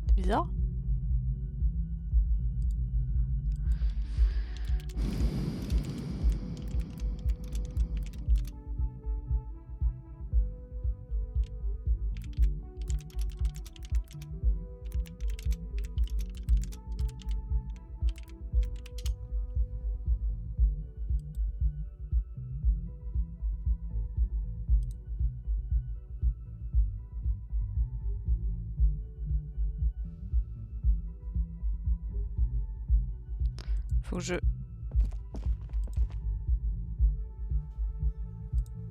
C'est bizarre.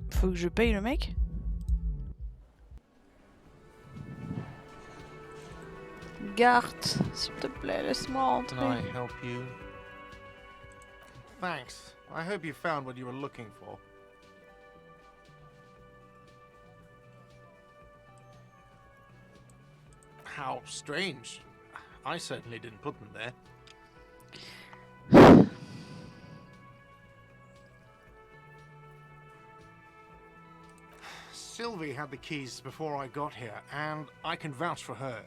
Faut que je paye le mec? Gart, s'il te plaît, laisse-moi
Can I
rentrer.
help you? Thanks. I hope you found what you were looking for. How strange. I certainly didn't put them there. Sylvie had the keys before I got here, and I can vouch for her.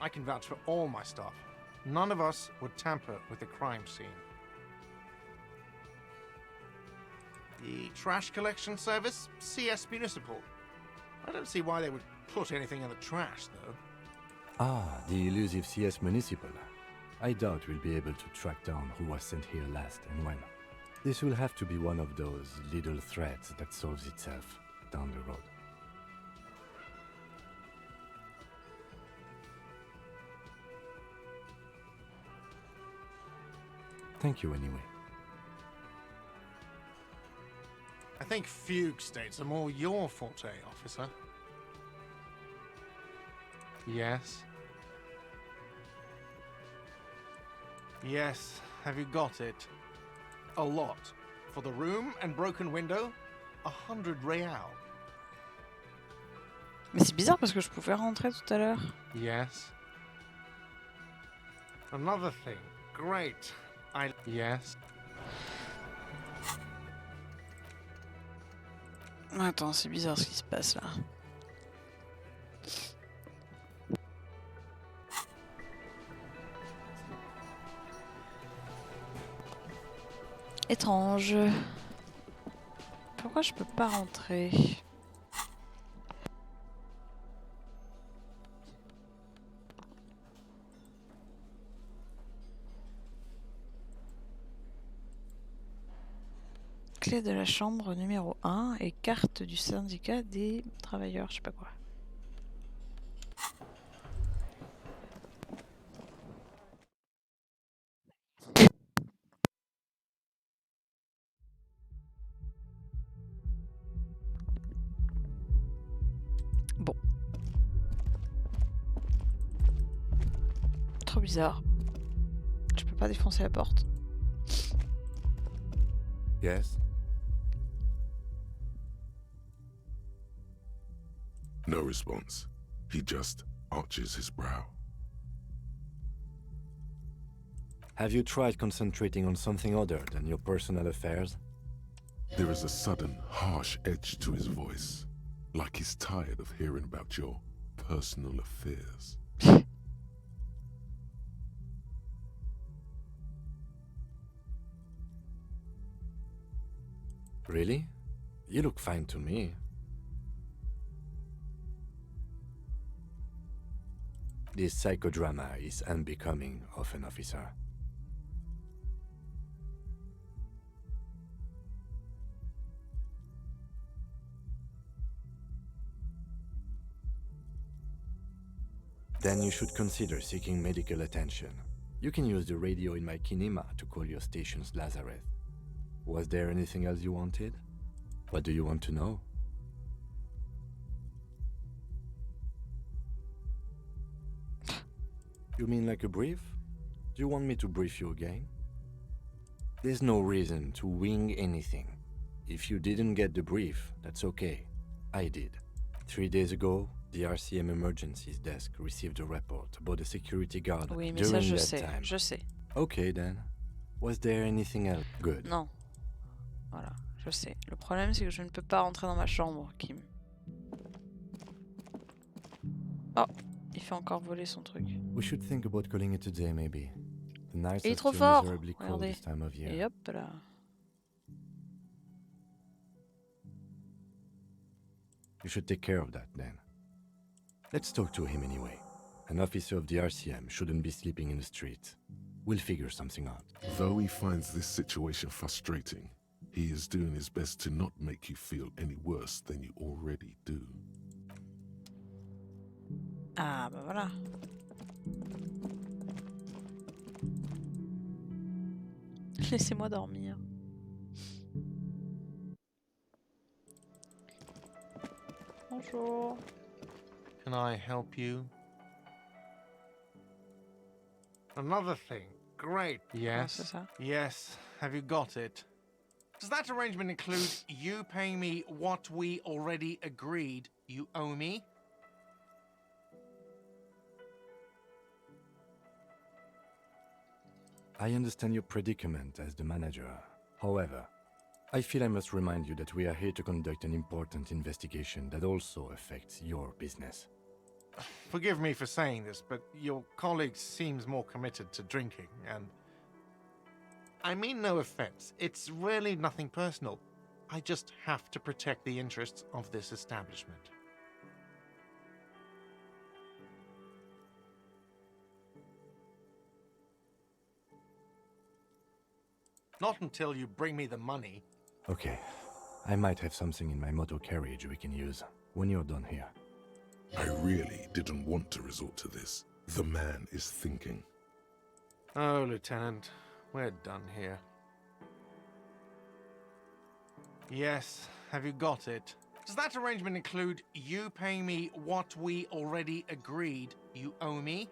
I can vouch for all my stuff. None of us would tamper with the crime scene. The trash collection service? CS Municipal. I don't see why they would put anything in the trash, though.
Ah, the elusive CS Municipal. I doubt we'll be able to track down who was sent here last and when. This will have to be one of those little threads that solves itself down the road. Thank you anyway.
I think fugue states are more your forte, officer. Yes. Yes, have you got it? A lot. For the room and broken window, 100 real.
Mais c'est bizarre parce que je pouvais rentrer tout à l'heure.
Yes. Another thing. Great. Yes.
Attends, c'est bizarre ce qui se passe là. Étrange. Pourquoi je peux pas rentrer? Clé de la chambre numéro 1 et carte du syndicat des travailleurs, je sais pas quoi. Bon. Trop bizarre. Je peux pas défoncer la porte.
Yes?
No response. He just arches his brow.
Have you tried concentrating on something other than your personal affairs?
There is a sudden, harsh edge to his voice, like he's tired of hearing about your personal affairs.
Really? You look fine to me. This psychodrama is unbecoming of an officer. Then you should consider seeking medical attention. You can use the radio in my kinema to call your station's Lazareth. Was there anything else you wanted? What do you want to know? You mean like a brief? Do you want me to brief you again? There's no reason to wing anything. If you didn't get the brief, that's okay. I did. 3 days ago, the RCM Emergencies Desk received a report about a security guard
Oui, mais ça
during
je
that
sais,
time.
je sais.
Okay then. Was there anything else? Good.
Non. Voilà, je sais. Le problème c'est que je ne peux pas rentrer dans ma chambre, Kim. Oh, il fait encore voler son truc.
We should think about calling it a day, maybe. The nights
Il est
are
trop
still
fort.
miserably cold
Regardez.
this time of year.
Et hop là.
You should take care of that then. Let's talk to him anyway. An officer of the RCM shouldn't be sleeping in the streets. We'll figure something out.
Though he finds this situation frustrating, he is doing his best to not make you feel any worse than you already do.
Ah bah voilà. Laissez-moi dormir. Bonjour.
Can I help you? Another thing. Great.
c'est
Yes.
ça.
Yes. Have you got it? Does that arrangement include you paying me what we already agreed you owe me?
I understand your predicament as the manager. However, I feel I must remind you that we are here to conduct an important investigation that also affects your business.
Forgive me for saying this, but your colleague seems more committed to drinking, and... I mean no offense. It's really nothing personal. I just have to protect the interests of this establishment. Not until you bring me the money.
Okay, I might have something in my motor carriage we can use when you're done here.
I really didn't want to resort to this. The man is thinking.
Oh, Lieutenant, we're done here. Yes, have you got it? Does that arrangement include you paying me what we already agreed you owe me?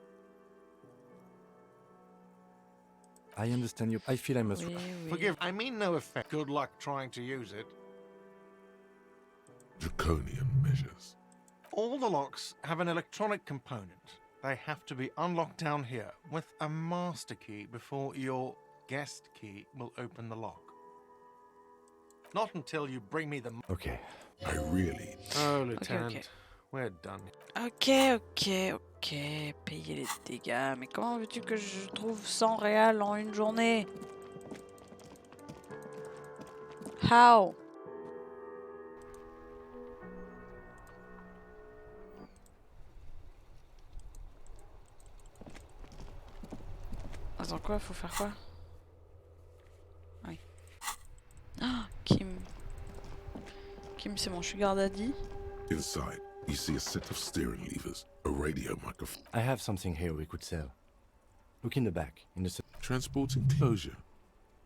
I understand you. I feel I must.
Oui, oui.
Forgive, I mean no offense. Good luck trying to use it.
Draconian measures.
All the locks have an electronic component. They have to be unlocked down here with a master key before your guest key will open the lock. Not until you bring me the...
Okay.
I really...
Oh, Lieutenant,
okay.
we're done.
Ok. Payer les dégâts. Mais comment veux-tu que je trouve 100 réals en une journée? How? Attends quoi? Faut faire quoi? Oui. Ah, Kim. Kim, c'est mon sugar daddy.
Inside, you see a set of steering levers, a radio microphone,
I have something here we could sell. Look in the back, in the...
transport enclosure.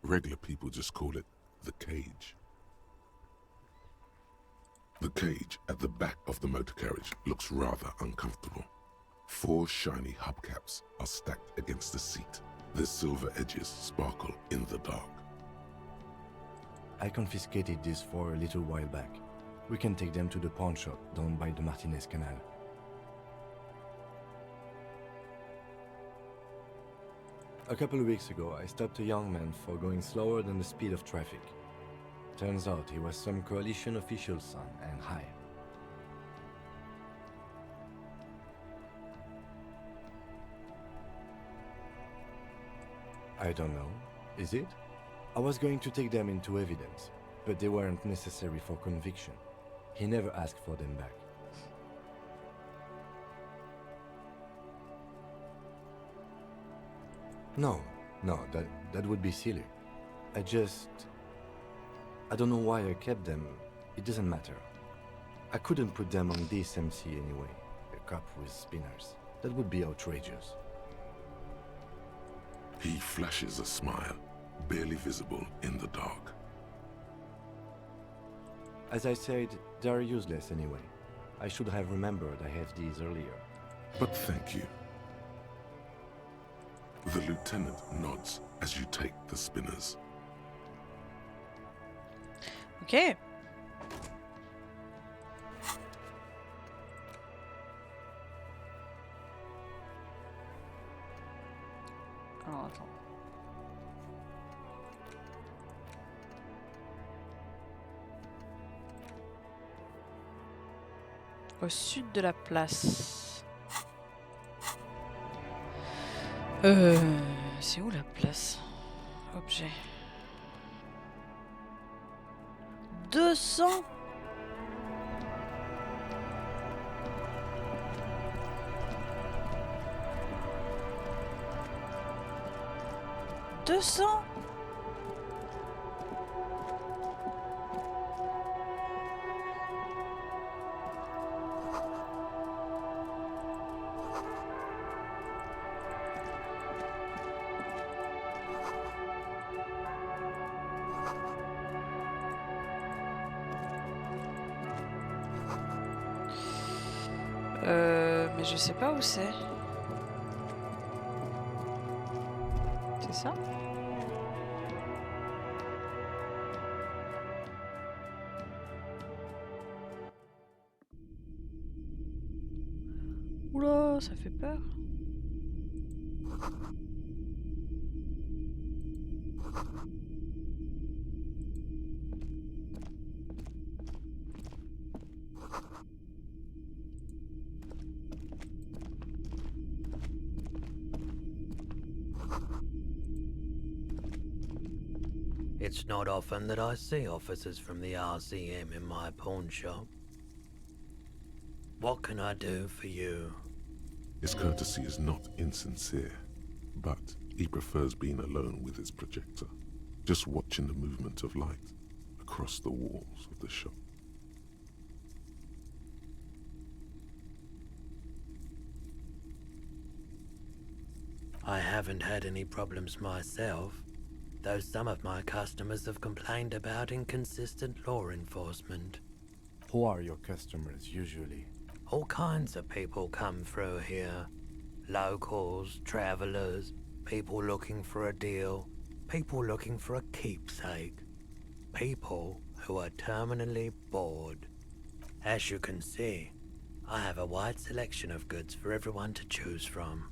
Regular people just call it the cage. The cage at the back of the motor carriage looks rather uncomfortable. 4 shiny hubcaps are stacked against the seat. Their silver edges sparkle in the dark.
I confiscated these 4 a little while back. We can take them to the pawn shop down by the Martinez Canal. A couple of weeks ago, I stopped a young man for going slower than the speed of traffic. Turns out he was some coalition official's son and high. I don't know. Is it? I was going to take them into evidence, but they weren't necessary for conviction. He never asked for them back. No, that would be silly. I don't know why I kept them. It doesn't matter. I couldn't put them on this MC anyway, a cop with spinners. That would be outrageous.
He flashes a smile, barely visible in the dark.
As I said, they are useless anyway. I should have remembered I have these earlier.
But thank you. The lieutenant nods as you take the spinners.
Ok. Alors attends. Au sud de la place. C'est où la place? Objet. 200. Mais je sais pas où c'est. C'est ça? Oula, ça fait peur.
It's not often that I see officers from the RCM in my pawn shop. What can I do for you?
His courtesy is not insincere, but he prefers being alone with his projector, just watching the movement of light across the walls of the shop.
I haven't had any problems myself, though some of my customers have complained about inconsistent law enforcement.
Who are your customers usually?
All kinds of people come through here. Locals, travelers, people looking for a deal, people looking for a keepsake. People who are terminally bored. As you can see, I have a wide selection of goods for everyone to choose from.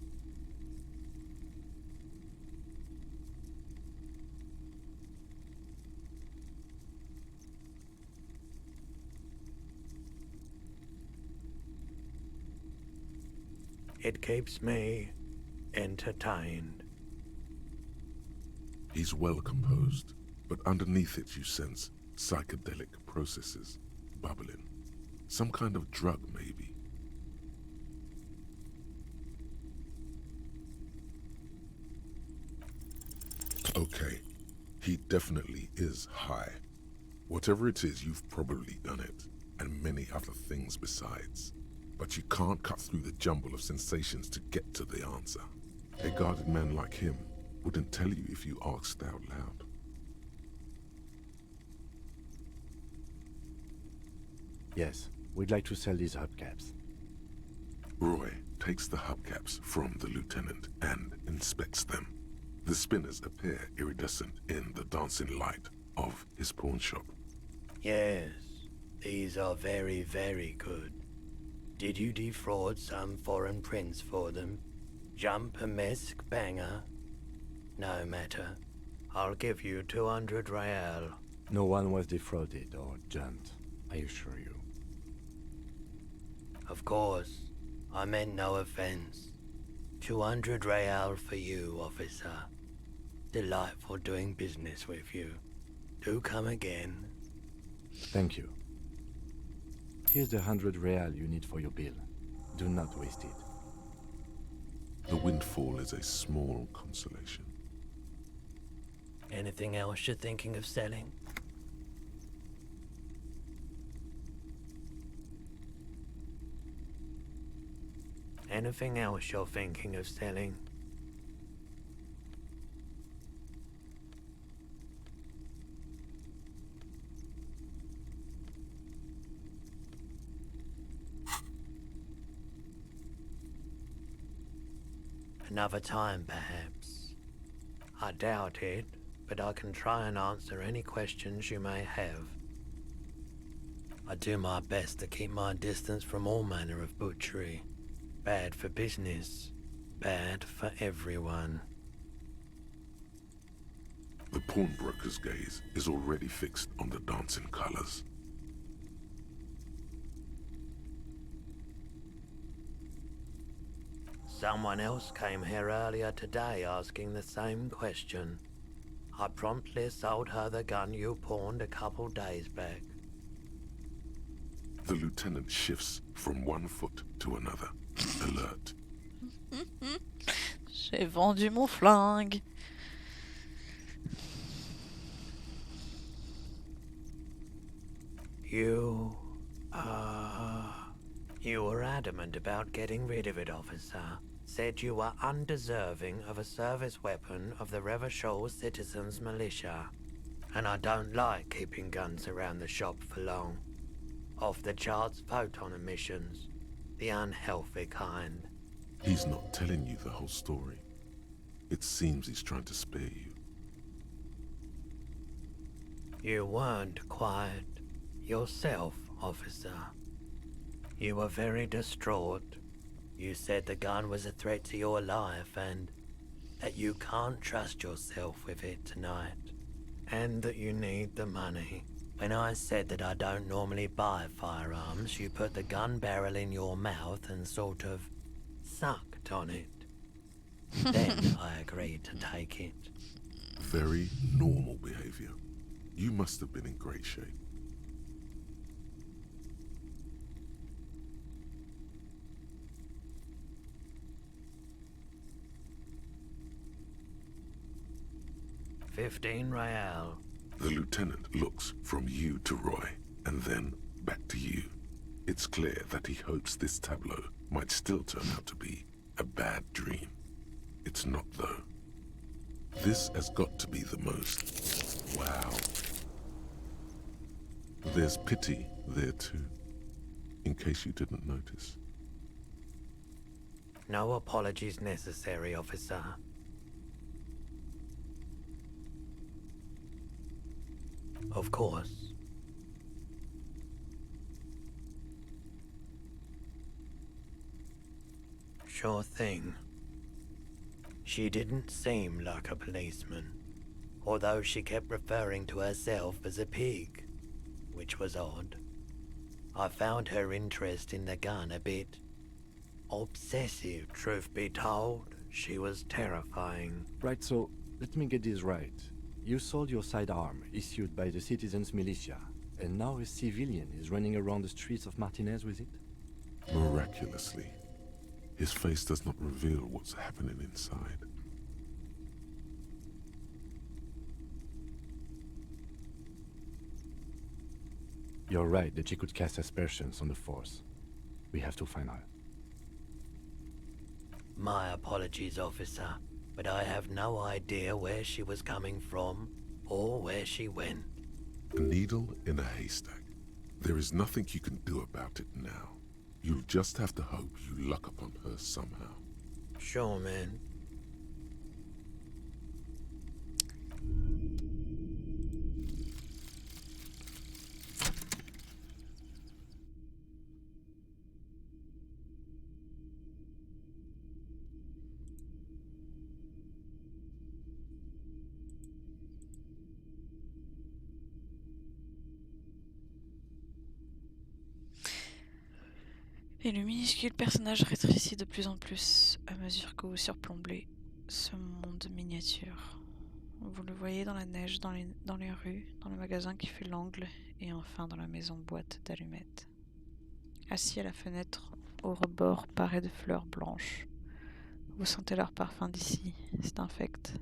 It keeps me entertained.
He's well composed, but underneath it you sense psychedelic processes bubbling. Some kind of drug, maybe. Okay, he definitely is high. Whatever it is, you've probably done it, and many other things besides. But you can't cut through the jumble of sensations to get to the answer. A guarded man like him wouldn't tell you if you asked out loud.
Yes, we'd like to sell these hubcaps.
Roy takes the hubcaps from the lieutenant and inspects them. The spinners appear iridescent in the dancing light of his pawn shop.
Yes, these are very, very good. Did you defraud some foreign prince for them? Jump a mesk banger? No matter. I'll give you 200 real.
No one was defrauded or jumped, I assure you.
Of course, I meant no offense. 200 real for you, officer. Delightful doing business with you. Do come again.
Thank you. Here's the 100 real you need for your bill. Do not waste it.
The windfall is a small consolation.
Anything else you're thinking of selling? Anything else you're thinking of selling? Another time, perhaps. I doubt it, but I can try and answer any questions you may have. I do my best to keep my distance from all manner of butchery. Bad for business, bad for everyone.
The pawnbroker's gaze is already fixed on the dancing colors.
Someone else came here earlier today asking the same question. I promptly sold her the gun you pawned a couple days back.
The lieutenant shifts from one foot to another, alert.
J'ai vendu mon flingue.
You were adamant about getting rid of it, officer. Said you were undeserving of a service weapon of the Revachol Citizens Militia. And I don't like keeping guns around the shop for long. Off the charts photon emissions. The unhealthy kind.
He's not telling you the whole story. It seems he's trying to spare you.
You weren't quiet yourself, officer. You were very distraught. You said the gun was a threat to your life and that you can't trust yourself with it tonight. And that you need the money. When I said that I don't normally buy firearms, you put the gun barrel in your mouth and sort of sucked on it. Then I agreed to take it.
Very normal behavior. You must have been in great shape.
$15.
The lieutenant looks from you to Roy, and then back to you. It's clear that he hopes this tableau might still turn out to be a bad dream. It's not, though. This has got to be the most... Wow. There's pity there too, in case you didn't notice.
No apologies necessary, officer. Of course. Sure thing. She didn't seem like a policeman, although she kept referring to herself as a pig, which was odd. I found her interest in the gun a bit obsessive, truth be told. She was terrifying.
Right, so let me get this right. You sold your sidearm, issued by the Citizens Militia, and now a civilian is running around the streets of Martinez with it?
Miraculously, his face does not reveal what's happening inside.
You're right that she could cast aspersions on the Force. We have to find out.
My apologies, officer, but I have no idea where she was coming from or where she went.
A needle in a haystack. There is nothing you can do about it now. You'll just have to hope you luck upon her somehow.
Sure, man.
Et le minuscule personnage rétrécit de plus en plus à mesure que vous surplombez ce monde miniature. Vous le voyez dans la neige, dans les rues, dans le magasin qui fait l'angle et enfin dans la maison boîte d'allumettes. Assis à la fenêtre, au rebord paré de fleurs blanches. Vous sentez leur parfum d'ici, c'est infect.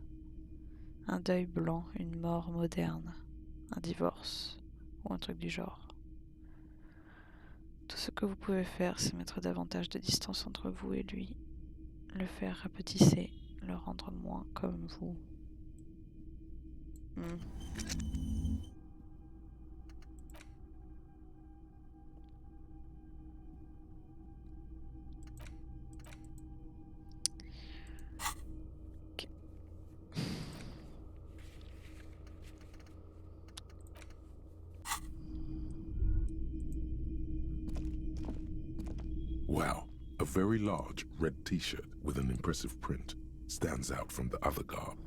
Un deuil blanc, une mort moderne, un divorce ou un truc du genre. Tout ce que vous pouvez faire, c'est mettre davantage de distance entre vous et lui. Le faire rapetisser, le rendre moins comme vous. Ok.
Wow, a very large red t-shirt with an impressive print stands out from the other garb.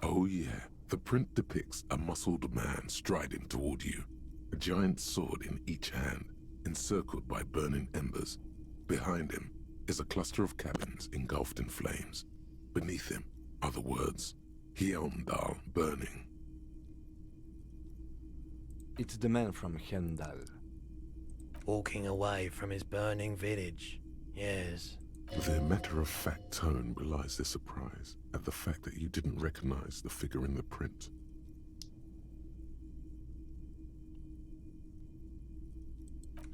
Oh yeah, the print depicts a muscled man striding toward you, a giant sword in each hand, encircled by burning embers. Behind him is a cluster of cabins engulfed in flames. Beneath him are the words, Hjelmdal burning.
It's the man from Hendal.
Walking away from his burning village. Yes.
Their matter-of-fact tone belies their surprise at the fact that you didn't recognize the figure in the print.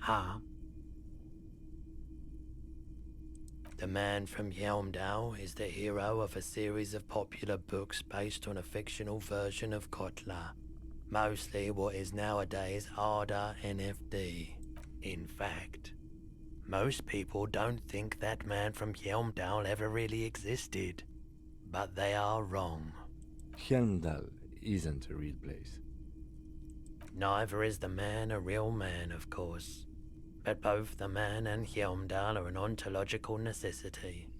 Ah. The man from Hjelmdal is the hero of a series of popular books based on a fictional version of Kotla. Mostly what is nowadays Arda NFD. In fact, most people don't think that man from Hjelmdal ever really existed. But they are wrong.
Hendal isn't a real place.
Neither is the man a real man, of course. But both the man and Hjelmdal are an ontological necessity.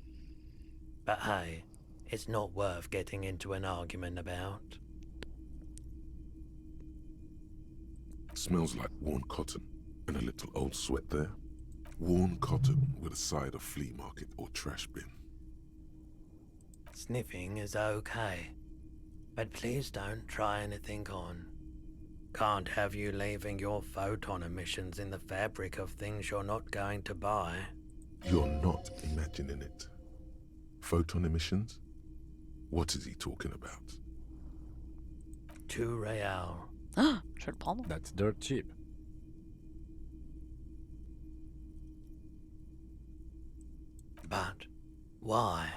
But hey, it's not worth getting into an argument about.
Smells like worn cotton and a little old sweat there. Worn cotton with a side of flea market or trash bin.
Sniffing is okay, but please don't try anything on. Can't have you leaving your photon emissions in the fabric of things you're not going to buy.
You're not imagining it. Photon emissions? What is he talking about?
2 real.
Ah, je vais le prendre.
That's dirt cheap.
But why?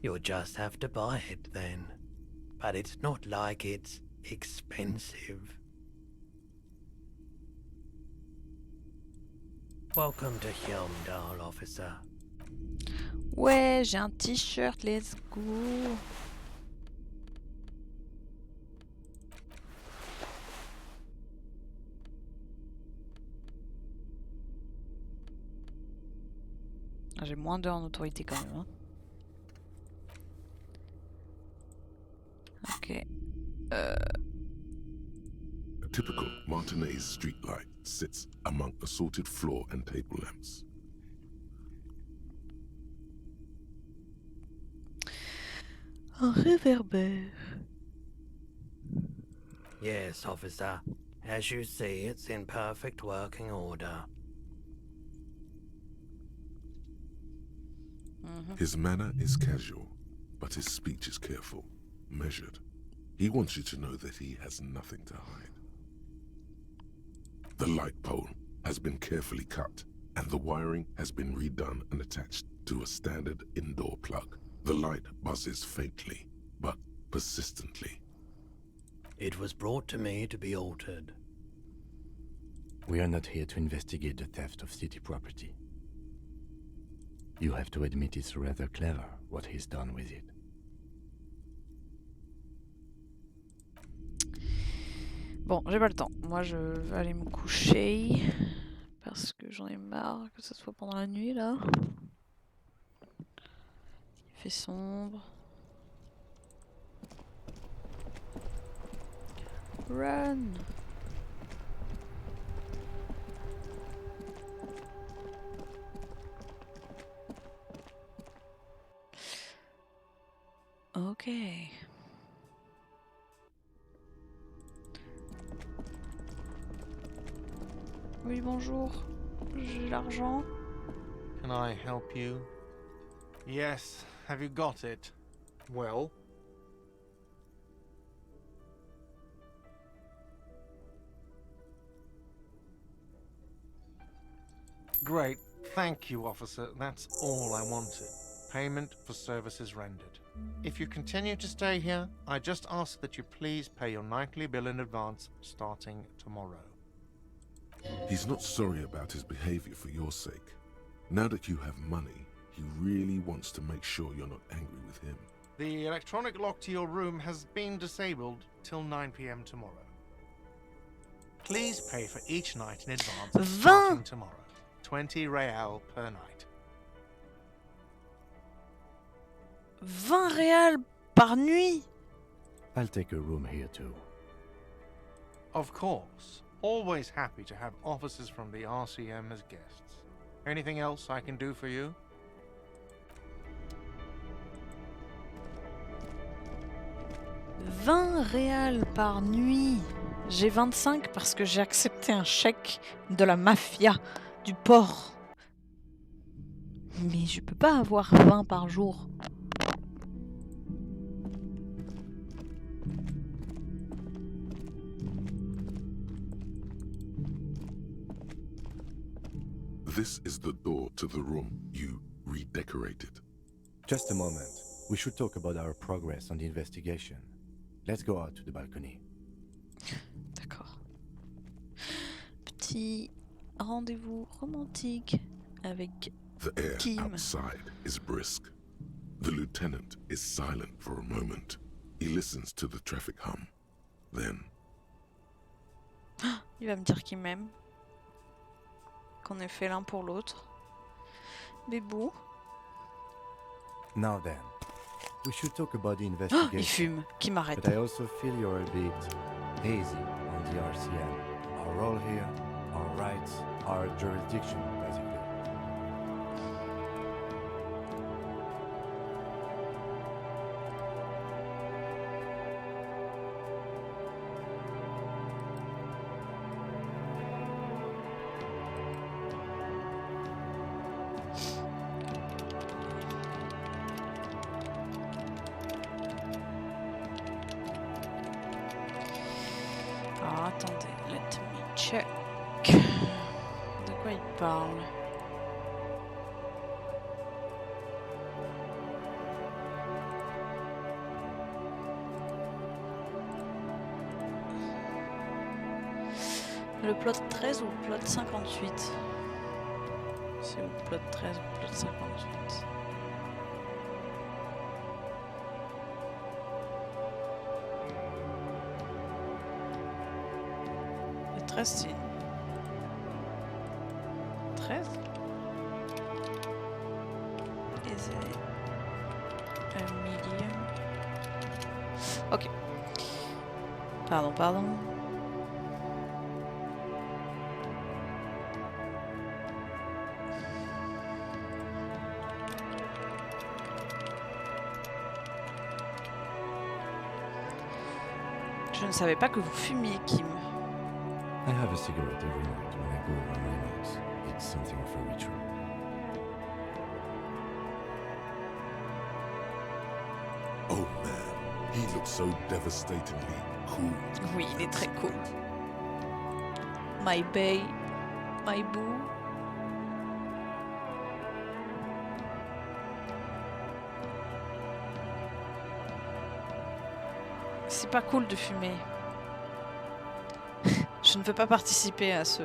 You'll just have to buy it then. But it's not like it's expensive. Welcome to Hjelmdal, officer.
Ouais, j'ai un t-shirt, let's go. J'ai moins d'heures en autorité quand même. Hein. Ok.
A typical Martinez streetlight sits among assorted floor and table lamps.
Un réverbère.
Yes, officer. As you see, it's in perfect working order.
His manner is casual, but his speech is careful, measured. He wants you to know that he has nothing to hide. The light pole has been carefully cut, and the wiring has been redone and attached to a standard indoor plug. The light buzzes faintly, but persistently.
It was brought to me to be altered.
We are not here to investigate the theft of city property. You have to admit it's rather clever what he's done with it.
Bon, j'ai pas le temps. Moi, je vais aller me coucher parce que j'en ai marre que ce soit pendant la nuit là. Il fait sombre. Run! Ok. Oui, bonjour. J'ai l'argent.
Can I help you? Yes, have you got it? Well? Great. Thank you, officer. That's all I wanted. Payment for services rendered. If you continue to stay here, I just ask that you please pay your nightly bill in advance starting tomorrow.
He's not sorry about his behavior for your sake. Now that you have money, he really wants to make sure you're not angry with him.
The electronic lock to your room has been disabled till 9 p.m. tomorrow. Please pay for each night in advance starting tomorrow. 20 real per night.
20 réals par nuit.
I'll take a room here too.
Of course. Always happy to have officers from the RCM as guests. Anything else I can do for you?
« 20 réals par nuit. J'ai 25 parce que j'ai accepté un chèque de la mafia du port. Mais je peux pas avoir 20 par jour.
This is the door to the room you redecorated.
Just a moment. We should talk about our progress on the investigation. Let's go out to the balcony.
D'accord. Petit rendez-vous romantique avec
The air
Kim.
outside is brisk. The lieutenant is silent for a moment. He listens to the traffic hum. Then,
Il va me dire qu'il m'aime. Qu'on est fait l'un pour l'autre. Bébou.
Now then, we should talk about the
Oh, il
investigation.
fume. Qui m'arrête.
But I also feel you're a bit hazy on the RCM. Our role here, our rights, our jurisdiction, basically.
Alors attendez, let me check. De quoi il parle? Le plot 13 ou le plot 58? C'est où le plot 13 ou le plot 58? Le 13 c'est... 13? Is it a medium? Ok. Pardon. Je ne savais pas que vous fumiez, Kim.
I have a cigarette every night when I go over my notes. It's something of a ritual.
oh man, he looks so devastatingly cool.
Oui, il est très cool. My bae, my boo. C'est pas cool de fumer. Je ne veux pas participer à ce...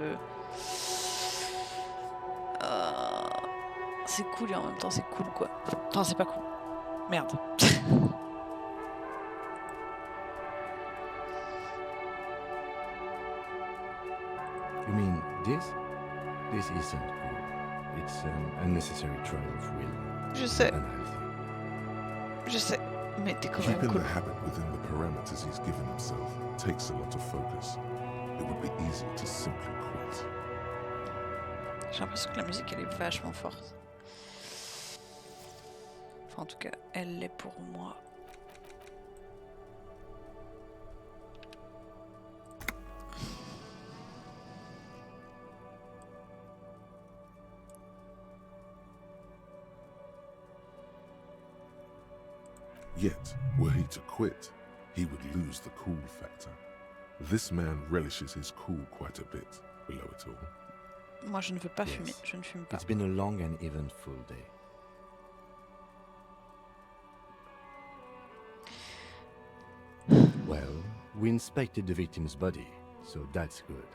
C'est cool et en même temps c'est cool quoi. Enfin c'est pas cool. Merde.
You mean this? This isn't cool. It's an unnecessary trial of will.
Je sais,
Unhealthy.
je sais. Mais t'es quand même
Keeping
cool.
the habit within the parameters he's given himself takes a lot of focus. It would be easy to simply quit.
J'ai l'impression que la musique elle est vachement forte. Enfin en tout cas, elle l'est pour moi.
Yet, were he to quit, he would lose the cool factor. This man relishes his cool quite a bit below it all.
Moi, je ne veux pas fumer.
Yes.
Je ne fume pas.
It's been a long and eventful day. Well, we inspected the victim's body, so that's good.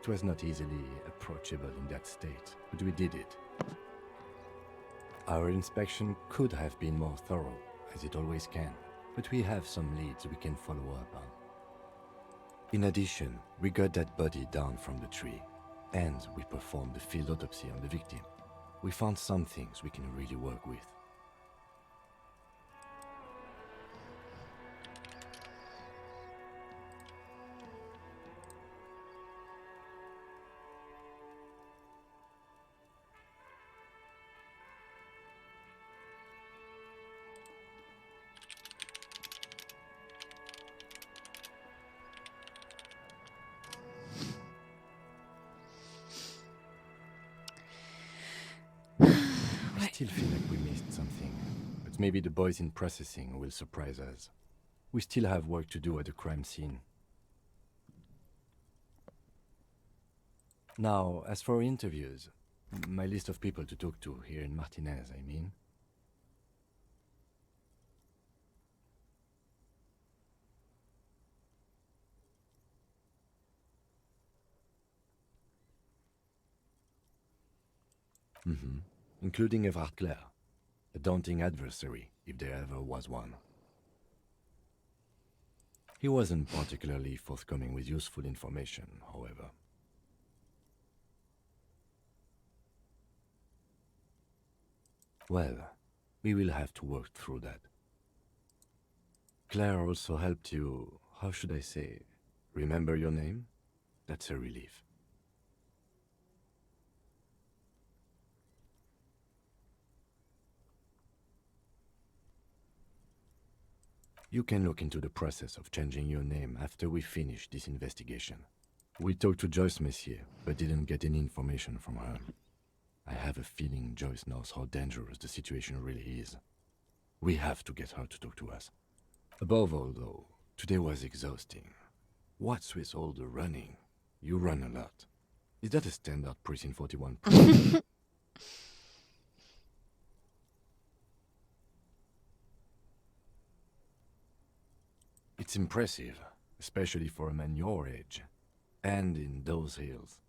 It was not easily approachable in that state, but we did it. Our inspection could have been more thorough, as it always can, but we have some leads we can follow up on. In addition, we got that body down from the tree, and we performed the field autopsy on the victim. We found some things we can really work with. I still feel like we missed something, but maybe the boys in processing will surprise us. We still have work to do at the crime scene. Now, as for interviews, my list of people to talk to here in Martinez, I mean. Including Evrard Clare, a daunting adversary, if there ever was one. He wasn't particularly forthcoming with useful information, however. Well, we will have to work through that. Claire also helped you, how should I say, remember your name? That's a relief. You can look into the process of changing your name after we finish this investigation. We talked to Joyce Messier, but didn't get any information from her. I have a feeling Joyce knows how dangerous the situation really is. We have to get her to talk to us. Above all, though, today was exhausting. What's with all the running? You run a lot. Is that a standard Precinct 41? It's impressive, especially for a man your age. And in those hills.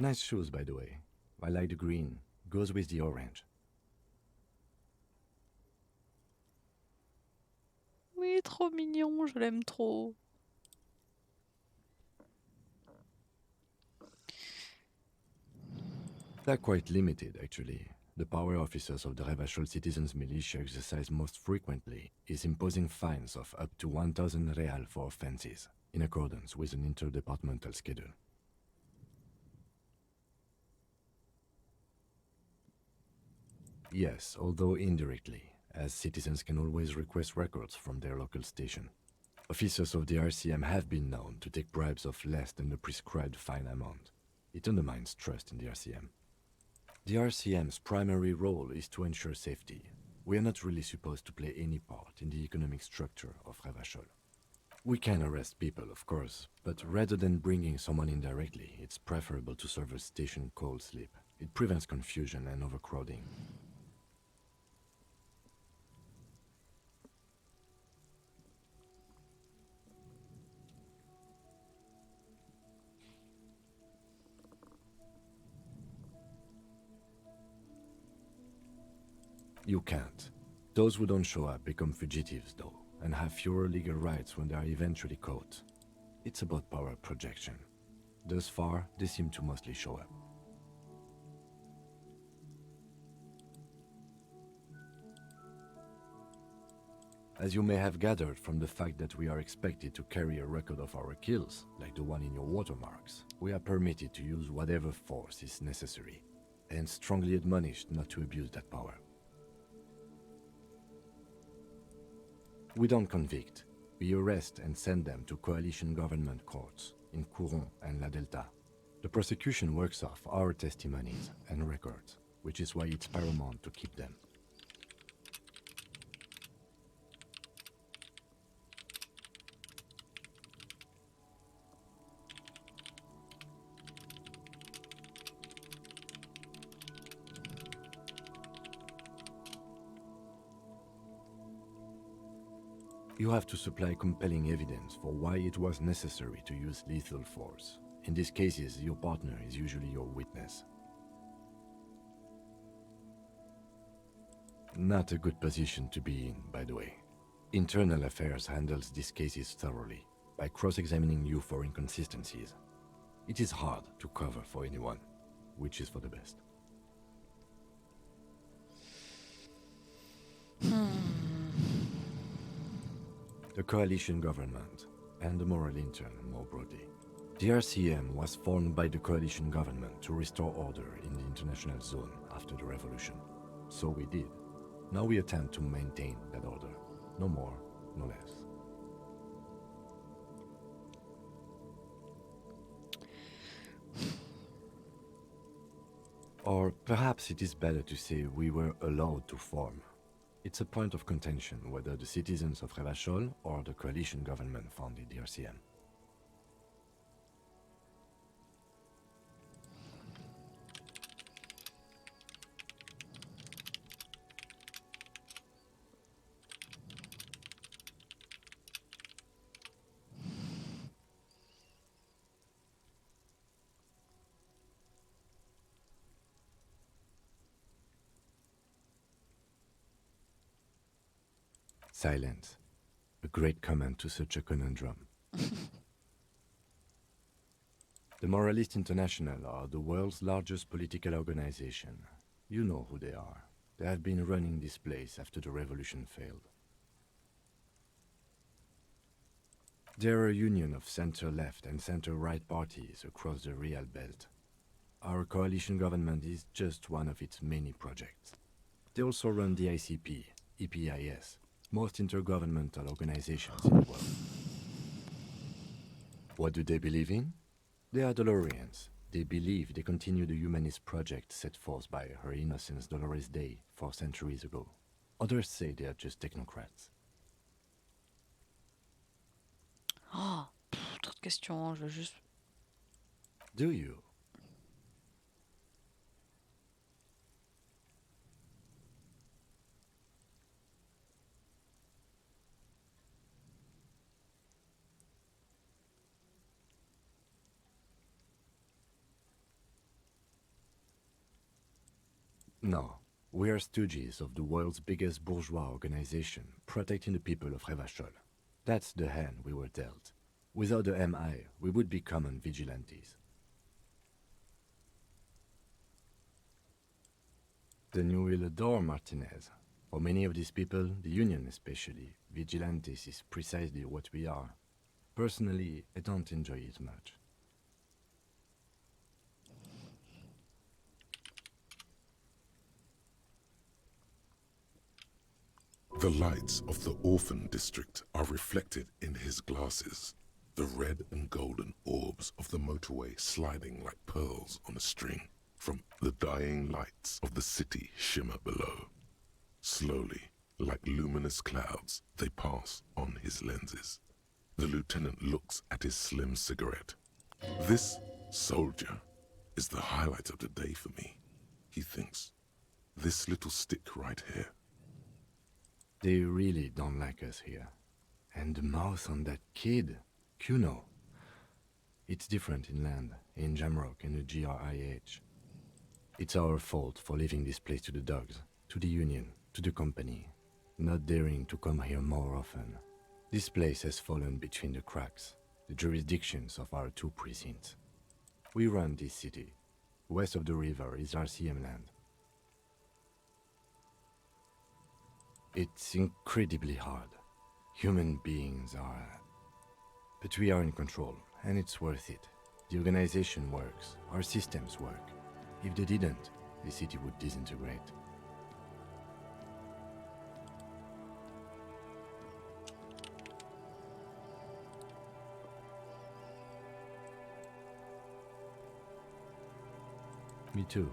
Nice shoes, by the way. I like the green. Goes with the orange.
Oui, trop mignon, je l'aime trop.
They're quite limited, actually. The power officers of the Revachol Citizens Militia exercise most frequently is imposing fines of up to 1,000 real for offenses, in accordance with an interdepartmental schedule. Yes, although indirectly, as citizens can always request records from their local station. Officers of the RCM have been known to take bribes of less than the prescribed fine amount. It undermines trust in the RCM. The RCM's primary role is to ensure safety. We are not really supposed to play any part in the economic structure of Revachol. We can arrest people, of course, but rather than bringing someone in directly, it's preferable to serve a station cold sleep. It prevents confusion and overcrowding. You can't. Those who don't show up become fugitives, though, and have fewer legal rights when they are eventually caught. It's about power projection. Thus far, they seem to mostly show up. As you may have gathered from the fact that we are expected to carry a record of our kills, like the one in your watermarks, we are permitted to use whatever force is necessary, and strongly admonished not to abuse that power. We don't convict. We arrest and send them to coalition government courts in Couron and La Delta. The prosecution works off our testimonies and records, which is why it's paramount to keep them. You have to supply compelling evidence for why it was necessary to use lethal force. In these cases, your partner is usually your witness. Not a good position to be in, by the way. Internal Affairs handles these cases thoroughly, by cross-examining you for inconsistencies. It is hard to cover for anyone, which is for the best. The coalition government, and the moral intern more broadly. The RCM was formed by the coalition government to restore order in the international zone after the revolution. So we did. Now we attempt to maintain that order. No more, no less. Or perhaps it is better to say we were allowed to form. It's a point of contention whether the citizens of Revachol or the coalition government founded the RCM. Silence. A great comment to such a conundrum. The Moralist International are the world's largest political organization. You know who they are. They have been running this place after the revolution failed. They're a union of center-left and center-right parties across the Real Belt. Our coalition government is just one of its many projects. They also run the ICP, EPIS, most intergovernmental organizations in the world. What do they believe in? They are Dolorians. They believe they continue the humanist project set forth by Her Innocence Dolores Day 4 centuries ago. Others say they are just technocrats.
Oh, trop de questions, je veux juste...
Do you? No, we are stooges of the world's biggest bourgeois organization, protecting the people of Revachol. That's the hand we were dealt. Without the MI, we would be common vigilantes. Then you will adore Martinez. For many of these people, the Union especially, vigilantes is precisely what we are. Personally, I don't enjoy it much.
The lights of the orphan district are reflected in his glasses, the red and golden orbs of the motorway sliding like pearls on a string from the dying lights of the city shimmer below. Slowly, like luminous clouds, they pass on his lenses. The lieutenant looks at his slim cigarette. This soldier is the highlight of the day for me, he thinks. This little stick right here.
They really don't like us here. And the mouth on that kid, Kuno. It's different inland, in Jamrock and the GRIH. It's our fault for leaving this place to the dogs, to the Union, to the company, not daring to come here more often. This place has fallen between the cracks, the jurisdictions of our 2 precincts. We run this city. West of the river is RCM land. It's incredibly hard. Human beings are... But we are in control, and it's worth it. The organization works, our systems work. If they didn't, the city would disintegrate. Me too,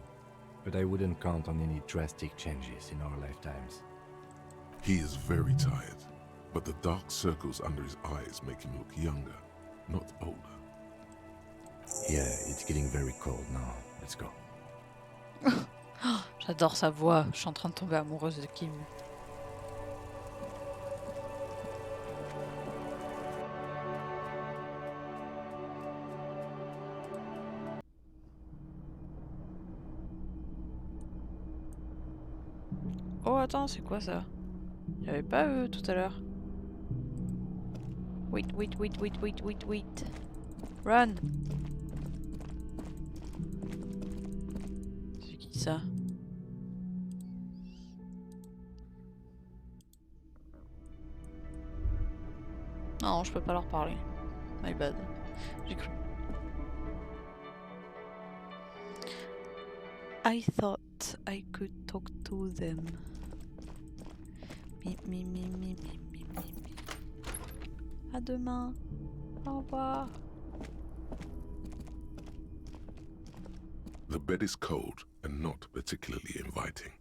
but I wouldn't count on any drastic changes in our lifetimes.
He is very tired, but the dark circles under his eyes make him look younger, not older.
Yeah, it's getting very cold now. Let's go.
J'adore sa voix, je suis en train de tomber amoureuse de Kim. Oh attends, c'est quoi ça? Il y avait pas eux tout à l'heure. Wait. Run! C'est qui ça? Non, je peux pas leur parler. My bad. J'ai cru. I thought I could talk to them. Mi. À demain. Au revoir.
The bed is cold and not particularly inviting,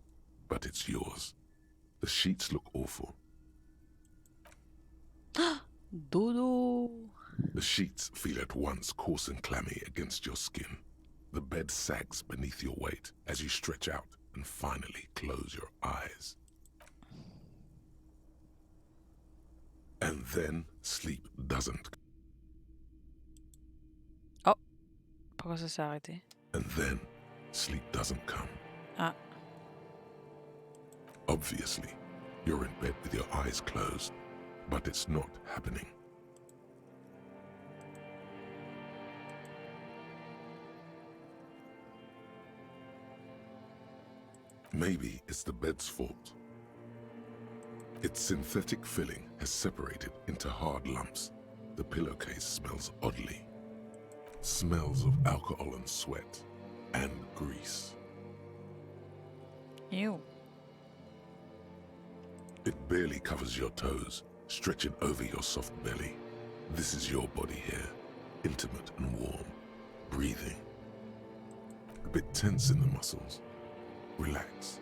but it's yours. The sheets look awful.
Dodo.
The sheets feel at once coarse and clammy against your skin. The bed sags beneath your weight as you stretch out and finally close your eyes. And then sleep doesn't.
Oh, pourquoi ça s'est arrêté?
And then sleep doesn't come.
Ah.
Obviously, you're in bed with your eyes closed, but it's not happening. Maybe it's the bed's fault. Its synthetic filling has separated into hard lumps. The pillowcase smells oddly. Smells of alcohol and sweat and grease.
Ew.
It barely covers your toes, stretching over your soft belly. This is your body here, intimate and warm, breathing. A bit tense in the muscles. Relax.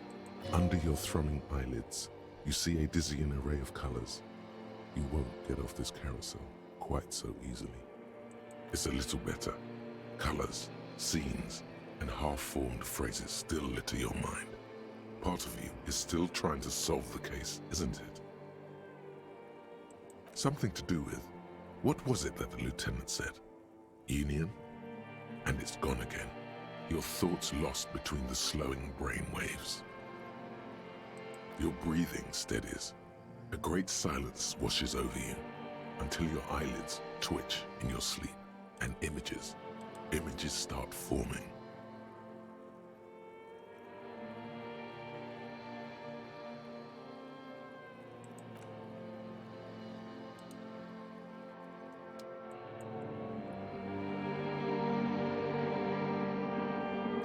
Under your thrumming eyelids, you see a dizzying array of colors. You won't get off this carousel quite so easily. It's a little better. Colors, scenes, and half-formed phrases still litter your mind. Part of you is still trying to solve the case, isn't it? Something to do with, what was it that the lieutenant said? Union? And it's gone again. Your thoughts lost between the slowing brain waves. Your breathing steadies. A great silence washes over you until your eyelids twitch in your sleep and images start forming.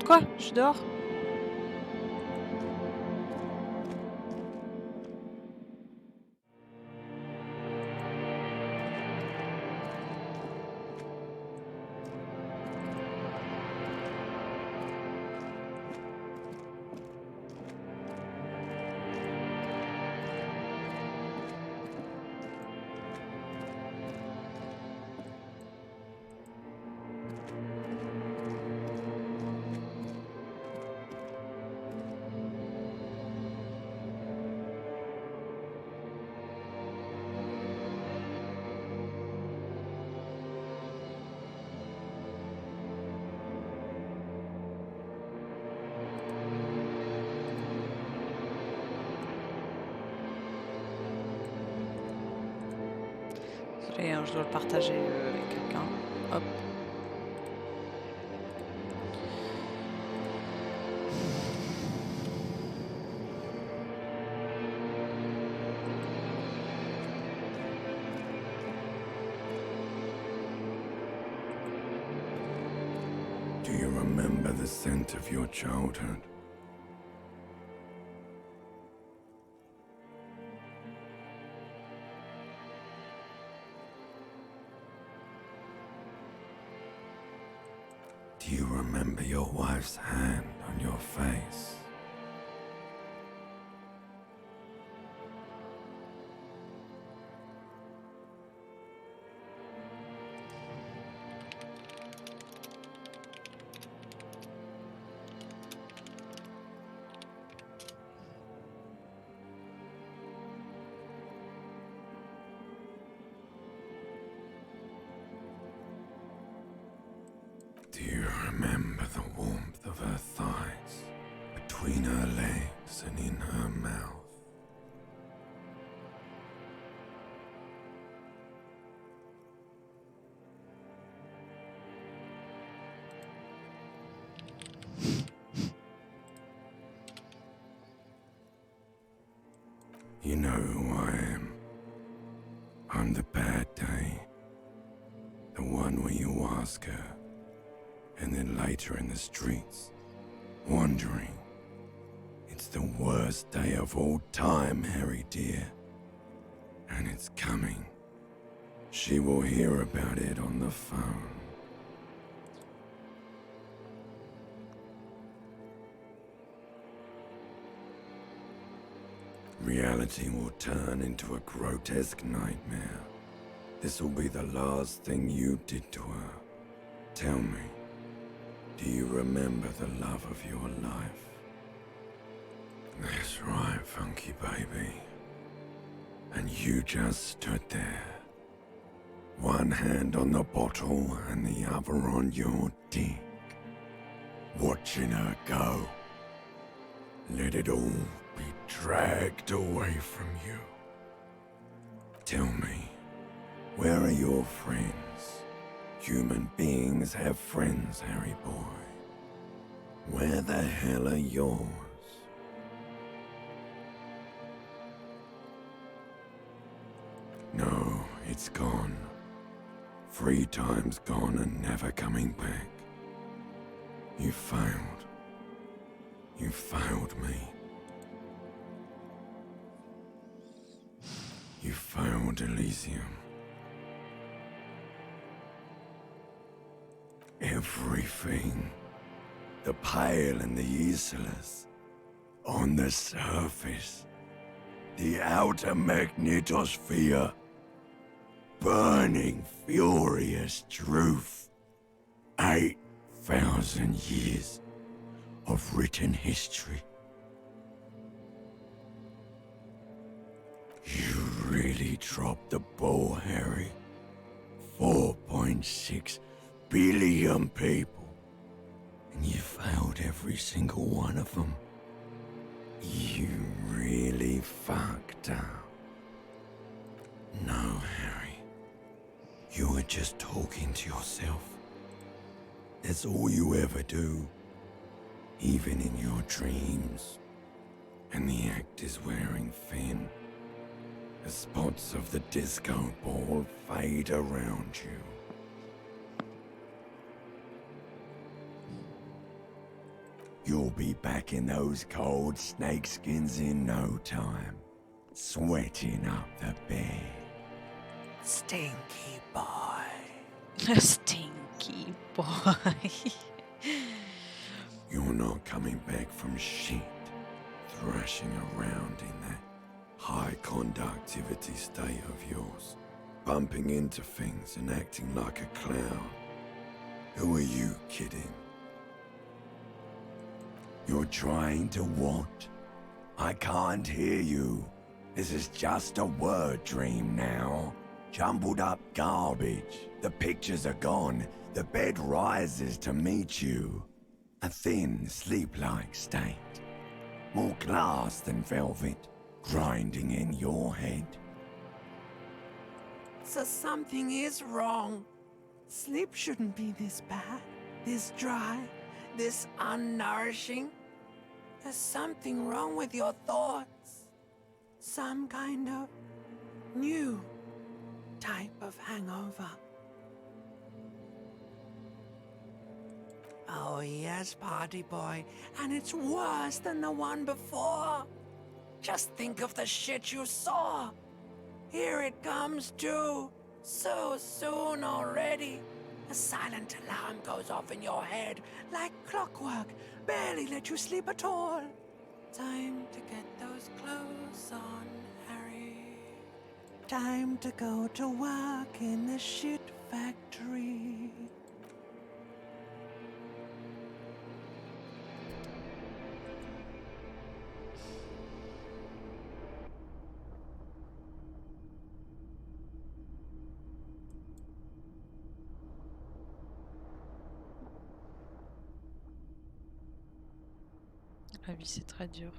Quoi? Je suis dehors? Désolé, hein, je dois le partager avec quelqu'un. Hop.
Do you remember the scent of your childhood? Do you remember your wife's hand on your face? Do you remember the warmth of her thighs between her legs and in her mouth. You know who I am. I'm the bad day. The one where you ask her, and then later in the streets, wandering. It's the worst day of all time, Harry dear. And it's coming. She will hear about it on the phone. Reality will turn into a grotesque nightmare. This will be the last thing you did to her. Tell me, do you remember the love of your life? That's right, funky baby. And you just stood there. One hand on the bottle and the other on your dick. Watching her go. Let it all be dragged away from you. Tell me, where are your friends? Human beings have friends, Harry boy. Where the hell are yours? No, it's gone. 3 times gone and never coming back. You failed. You failed me. You failed Elysium. Everything. The pale and the useless. On the surface. The outer magnetosphere. Burning, furious truth. 8,000 years of written history. You really dropped the ball, Harry. 4.6 billion people. And you failed every single one of them. You really fucked up. No, Harry. You were just talking to yourself. That's all you ever do. Even in your dreams. And the act is wearing thin. The spots of the disco ball fade around you. You'll be back in those cold snakeskins in no time. Sweating up the bed. Stinky boy.
Stinky boy.
You're not coming back from shit. Thrashing around in that high conductivity state of yours. Bumping into things and acting like a clown. Who are you kidding? You're trying to what? I can't hear you. This is just a word dream now. Jumbled up garbage. The pictures are gone. The bed rises to meet you. A thin, sleep-like state. More glass than velvet, grinding in your head.
So something is wrong. Sleep shouldn't be this bad, this dry, this unnourishing. There's something wrong with your thoughts. Some kind of new type of hangover. Oh yes, party boy, and it's worse than the one before. Just think of the shit you saw. Here it comes too, so soon already. A silent alarm goes off in your head, like clockwork, barely let you sleep at all. Time to get those clothes on, Harry. Time to go to work in the shit factory.
La vie, c'est très dur.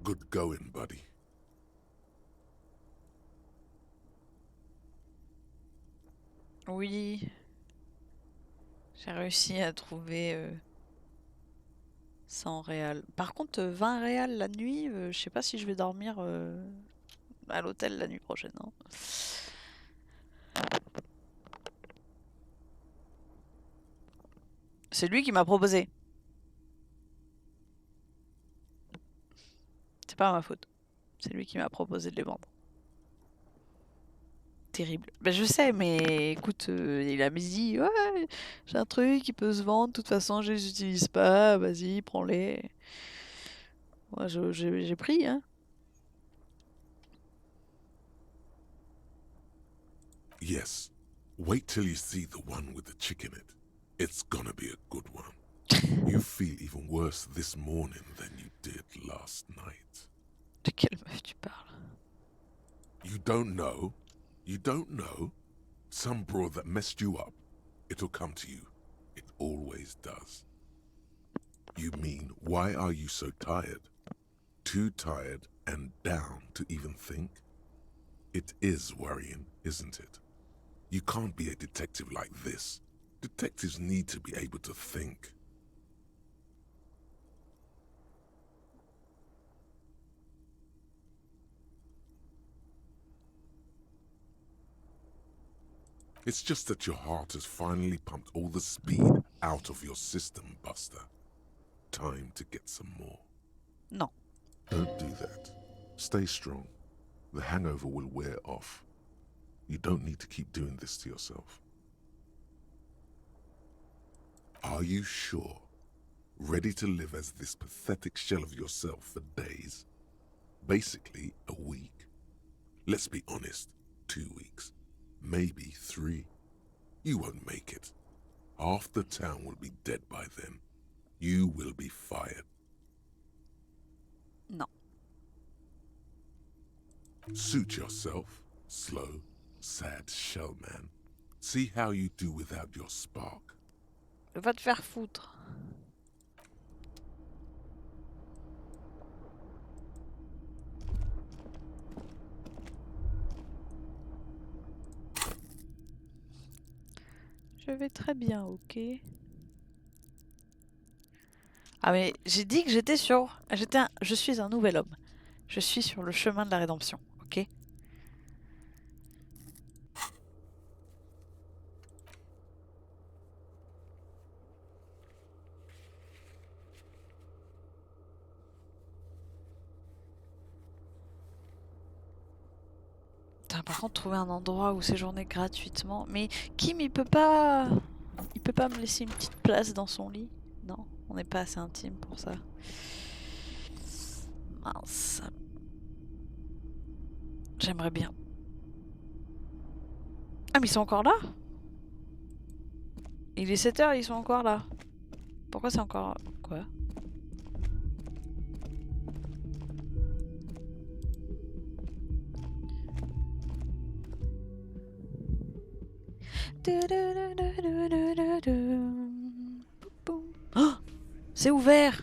Good going, buddy.
Oui. J'ai réussi à trouver 100 réals. Par contre, 20 réals la nuit, je sais pas si je vais dormir à l'hôtel la nuit prochaine. Hein. C'est lui qui m'a proposé. C'est pas ma faute. C'est lui qui m'a proposé de les vendre. Terrible. Ben, je sais, mais écoute, il a dit ouais, j'ai un truc qui peut se vendre, de toute façon je les utilise pas, vas-y, prends-les. Moi j'ai pris, hein.
Yes. Wait till you see the one with the chick in it. It's gonna be a good one. You feel even worse this morning than you did last night.
De quelle meuf tu parles?
You don't know? You don't know? Some broad that messed you up. It'll come to you. It always does. You mean, why are you so tired? Too tired and down to even think? It is worrying, isn't it? You can't be a detective like this. Detectives need to be able to think. It's just that your heart has finally pumped all the speed out of your system, Buster. Time to get some more.
Non.
Don't do that. Stay strong. The hangover will wear off. You don't need to keep doing this to yourself. Are you sure? Ready to live as this pathetic shell of yourself for days? Basically, a week. Let's be honest, 2 weeks. Maybe 3. You won't make it. Half the town will be dead by then. You will be fired.
Non.
Suit yourself, slow, sad shell man. See how you do without your spark.
Va te faire foutre. Je vais très bien, ok. Ah mais j'ai dit que j'étais sur... Je suis un nouvel homme. Je suis sur le chemin de la rédemption, ok? Putain, par contre, trouver un endroit où séjourner gratuitement... Mais Kim, il peut pas... Il peut pas me laisser une petite place dans son lit? Non, on n'est pas assez intime pour ça. Mince. J'aimerais bien. Ah mais ils sont encore là? Il est 7 h, ils sont encore là. Pourquoi c'est encore... Quoi? Oh, c'est ouvert!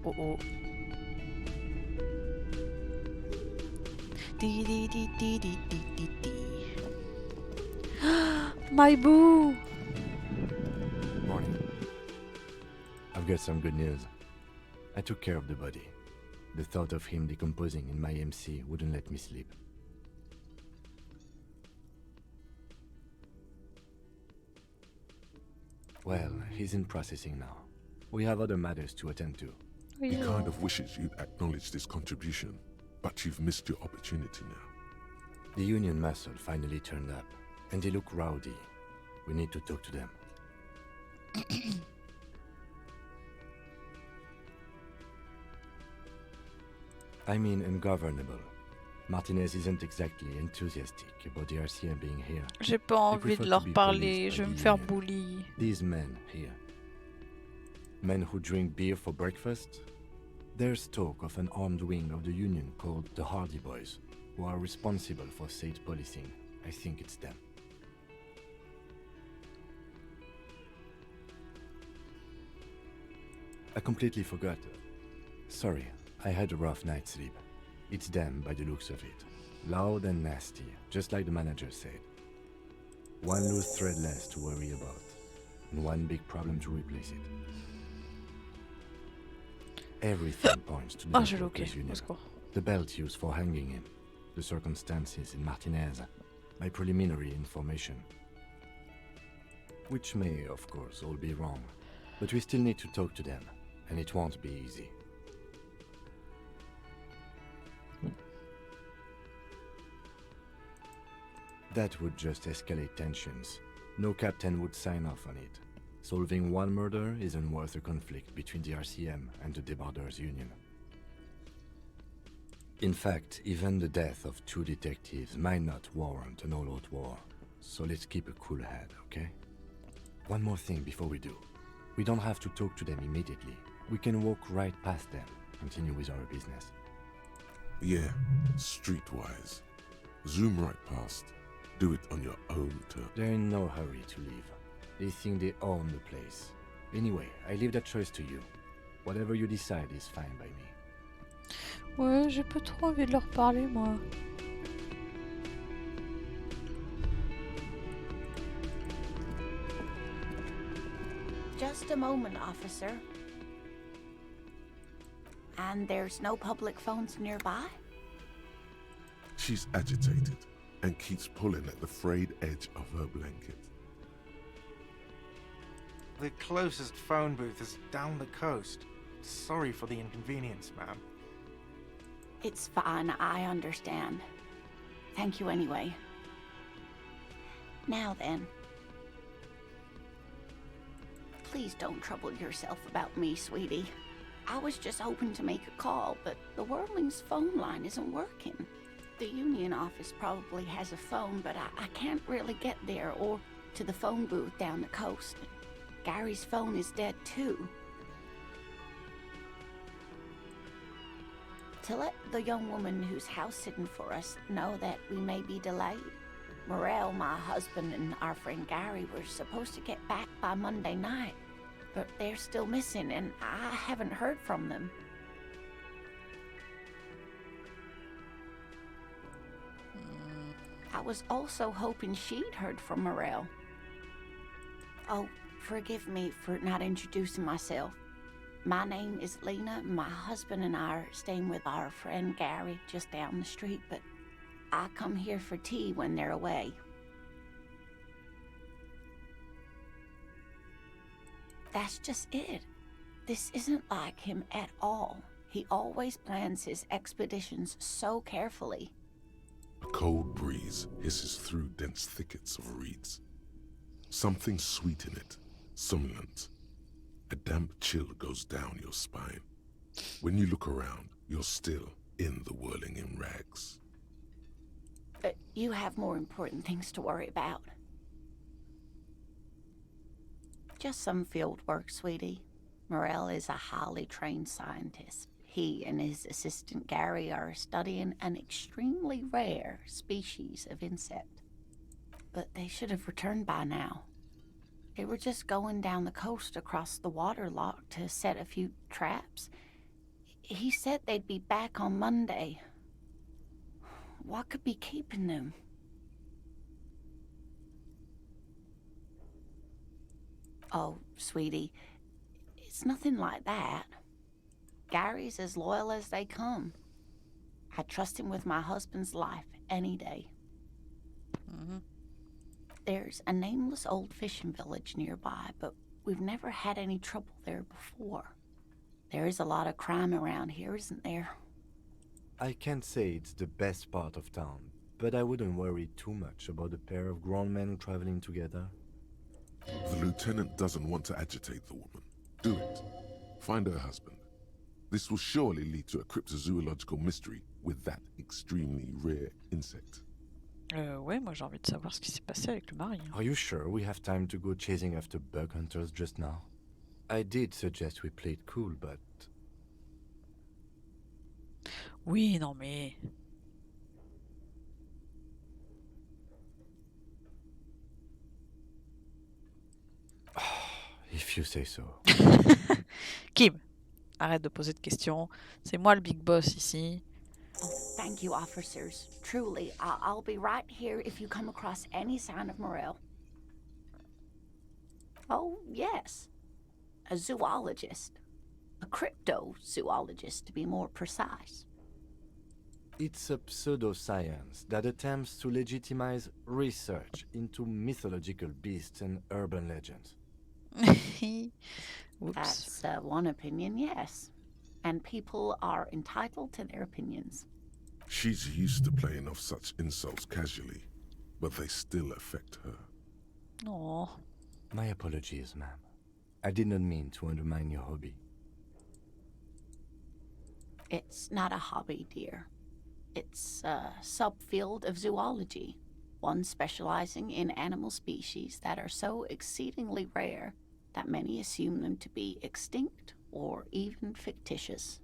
Oh oh. My boo!
Morning. I've got some good news. I took care of the body. The thought of him decomposing in my MC wouldn't let me sleep. Well, he's in processing now. We have other matters to attend to.
He kind of wishes you'd acknowledged his contribution, but you've missed your opportunity now.
The Union muscle finally turned up, and they look rowdy. We need to talk to them. I mean ungovernable. Martinez isn't exactly enthusiastic about the RCM being here.
J'ai pas envie de leur parler, je vais me faire bully.
These men here. Men who drink beer for breakfast? There's talk of an armed wing of the Union called the Hardy Boys. who are responsible for state policing. I think it's them. I completely forgot. Sorry, I had a rough night's sleep. It's them by the looks of it. Loud and nasty, just like the manager said. One loose thread less to worry about, and one big problem to replace it. Everything points to the
Ah, j'ai loqué,
Workers' Union.
au secours.
The belt used for hanging him, the circumstances in Martinez, my preliminary information. Which may, of course, all be wrong, but we still need to talk to them, and it won't be easy. That would just escalate tensions. No captain would sign off on it. Solving one murder isn't worth a conflict between the RCM and the Debarders' Union. In fact, even the death of 2 detectives might not warrant an all-out war, so let's keep a cool head, okay? One more thing before we do. We don't have to talk to them immediately. We can walk right past them, continue with our business.
Yeah, streetwise. Zoom right past. Do it on your own terms.
They're in no hurry to leave. They think they own the place. Anyway, I leave that choice to you. Whatever you decide is fine by me.
Ouais, j'ai pas trop envie de leur parler, moi.
Just a moment, officer. And there's no public phones nearby?
She's agitated and keeps pulling at the frayed edge of her blanket.
The closest phone booth is down the coast. Sorry for the inconvenience, ma'am.
It's fine, I understand. Thank you anyway. Now then. Please don't trouble yourself about me, sweetie. I was just hoping to make a call, but the Whirling's phone line isn't working. The union office probably has a phone, but I can't really get there or to the phone booth down the coast. Gary's phone is dead too. To let the young woman who's house-sitting for us know that we may be delayed. Morel, my husband, and our friend Gary were supposed to get back by Monday night, but they're still missing, and I haven't heard from them. I was also hoping she'd heard from Morel. Oh, forgive me for not introducing myself. My name is Lena. My husband and I are staying with our friend Gary just down the street, but I come here for tea when they're away. That's just it. This isn't like him at all. He always plans his expeditions so carefully.
A cold breeze hisses through dense thickets of reeds. Something sweet in it, somnolent. A damp chill goes down your spine. When you look around, you're still in the whirling in rags.
But you have more important things to worry about. Just some field work, sweetie. Morel is a highly trained scientist. He and his assistant Gary are studying an extremely rare species of insect. But they should have returned by now. They were just going down the coast across the water lock to set a few traps. He said they'd be back on Monday. What could be keeping them? Oh, sweetie, it's nothing like that. Gary's as loyal as they come. I trust him with my husband's life any day. There's a nameless old fishing village nearby, but we've never had any trouble there before. There is a lot of crime around here, isn't there?
I can't say it's the best part of town, but I wouldn't worry too much about a pair of grown men traveling together.
The lieutenant doesn't want to agitate the woman. Do it. Find her husband. This will surely lead to a cryptozoological mystery with that extremely rare insect.
Ouais, moi j'ai envie de savoir ce qui s'est passé avec le mari. Hein.
Are you sure we have time to go chasing after bug hunters just now? I did suggest we play it cool, but...
Oui, non mais...
If you say so.
Kim, arrête de poser de questions. C'est moi le big boss ici.
Oh, thank you, officers. Truly, I'll be right here if you come across any sign of Morel. Oh, yes. A zoologist. A cryptozoologist, to be more precise.
It's a pseudoscience that attempts to legitimize research into mythological beasts and urban legends.
Oops.
That's one opinion, yes. And people are entitled to their opinions.
She's used to playing off such insults casually, but they still affect her.
Oh.
My apologies, ma'am. I did not mean to undermine your hobby.
It's not a hobby, dear. It's a subfield of zoology, one specializing in animal species that are so exceedingly rare that many assume them to be extinct or even fictitious.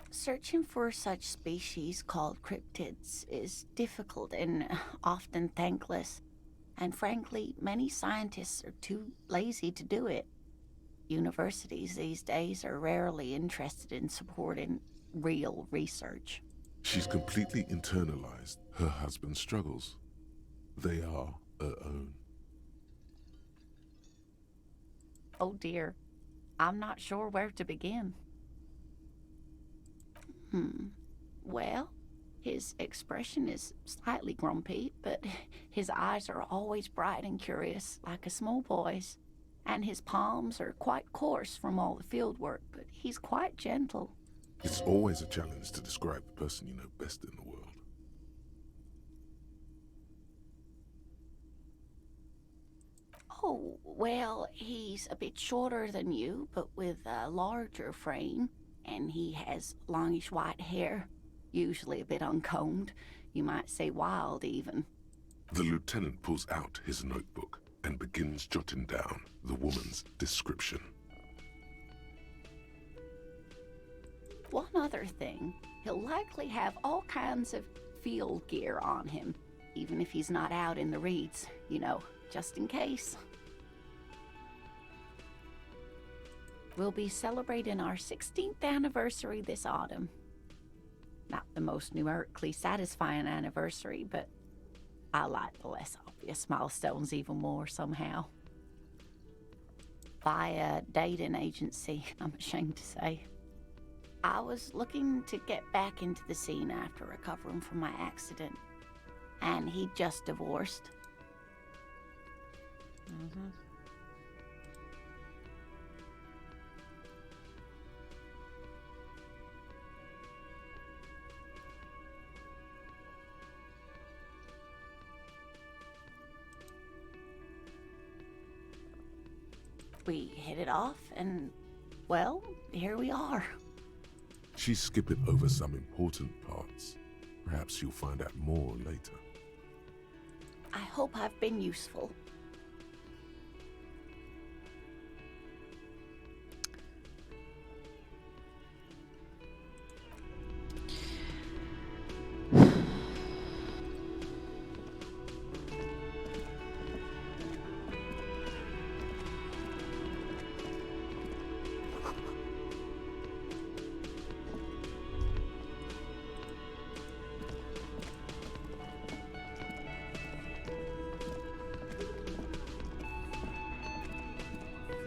Searching for such species called cryptids is difficult and often thankless, and frankly, many scientists are too lazy to do it. Universities these days are rarely interested in supporting real research.
She's completely internalized her husband's struggles. They are her own.
Oh dear, I'm not sure where to begin. Well, his expression is slightly grumpy, but his eyes are always bright and curious, like a small boy's. And his palms are quite coarse from all the field work, but he's quite gentle.
It's always a challenge to describe the person you know best in the world.
Oh, well, he's a bit shorter than you, but with a larger frame, and he has longish white hair, usually a bit uncombed. You might say wild, even.
The lieutenant pulls out his notebook and begins jotting down the woman's description.
One other thing, he'll likely have all kinds of field gear on him, even if he's not out in the reeds, you know, just in case. We'll be celebrating our 16th anniversary this autumn. Not the most numerically satisfying anniversary, but I like the less obvious milestones even more somehow. Via dating agency, I'm ashamed to say. I was looking to get back into the scene after recovering from my accident, and he'd just divorced. We hit it off, and, well, here we are.
She's skipping over some important parts. Perhaps you'll find out more later.
I hope I've been useful.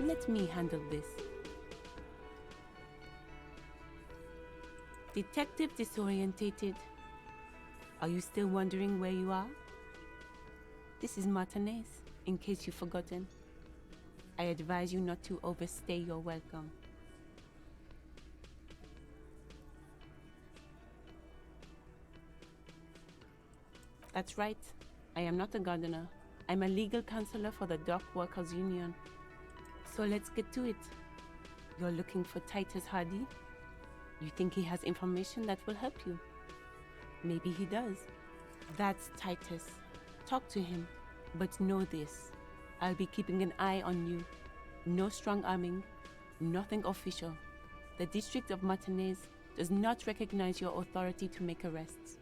Let me handle this. Detective disorientated. Are you still wondering where you are? This is Martinez, in case you've forgotten. I advise you not to overstay your welcome. That's right. I am not a gardener. I'm a legal counselor for the Dock Workers Union. So let's get to it. You're looking for Titus Hardy? You think he has information that will help you? Maybe he does. That's Titus. Talk to him. But know this. I'll be keeping an eye on you. No strong arming. Nothing official. The District of Martinez does not recognize your authority to make arrests.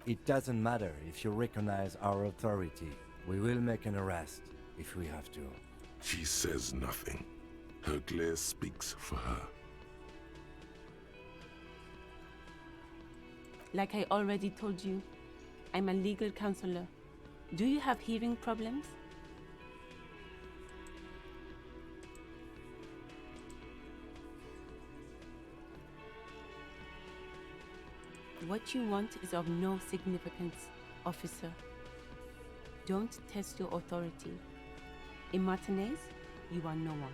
It doesn't matter if you recognize our authority. We will make an arrest if we have to.
She says nothing. Her glare speaks for her.
Like I already told you, I'm a legal counselor. Do you have hearing problems? What you want is of no significance, officer. Don't test your authority. In Martinez, you are no one.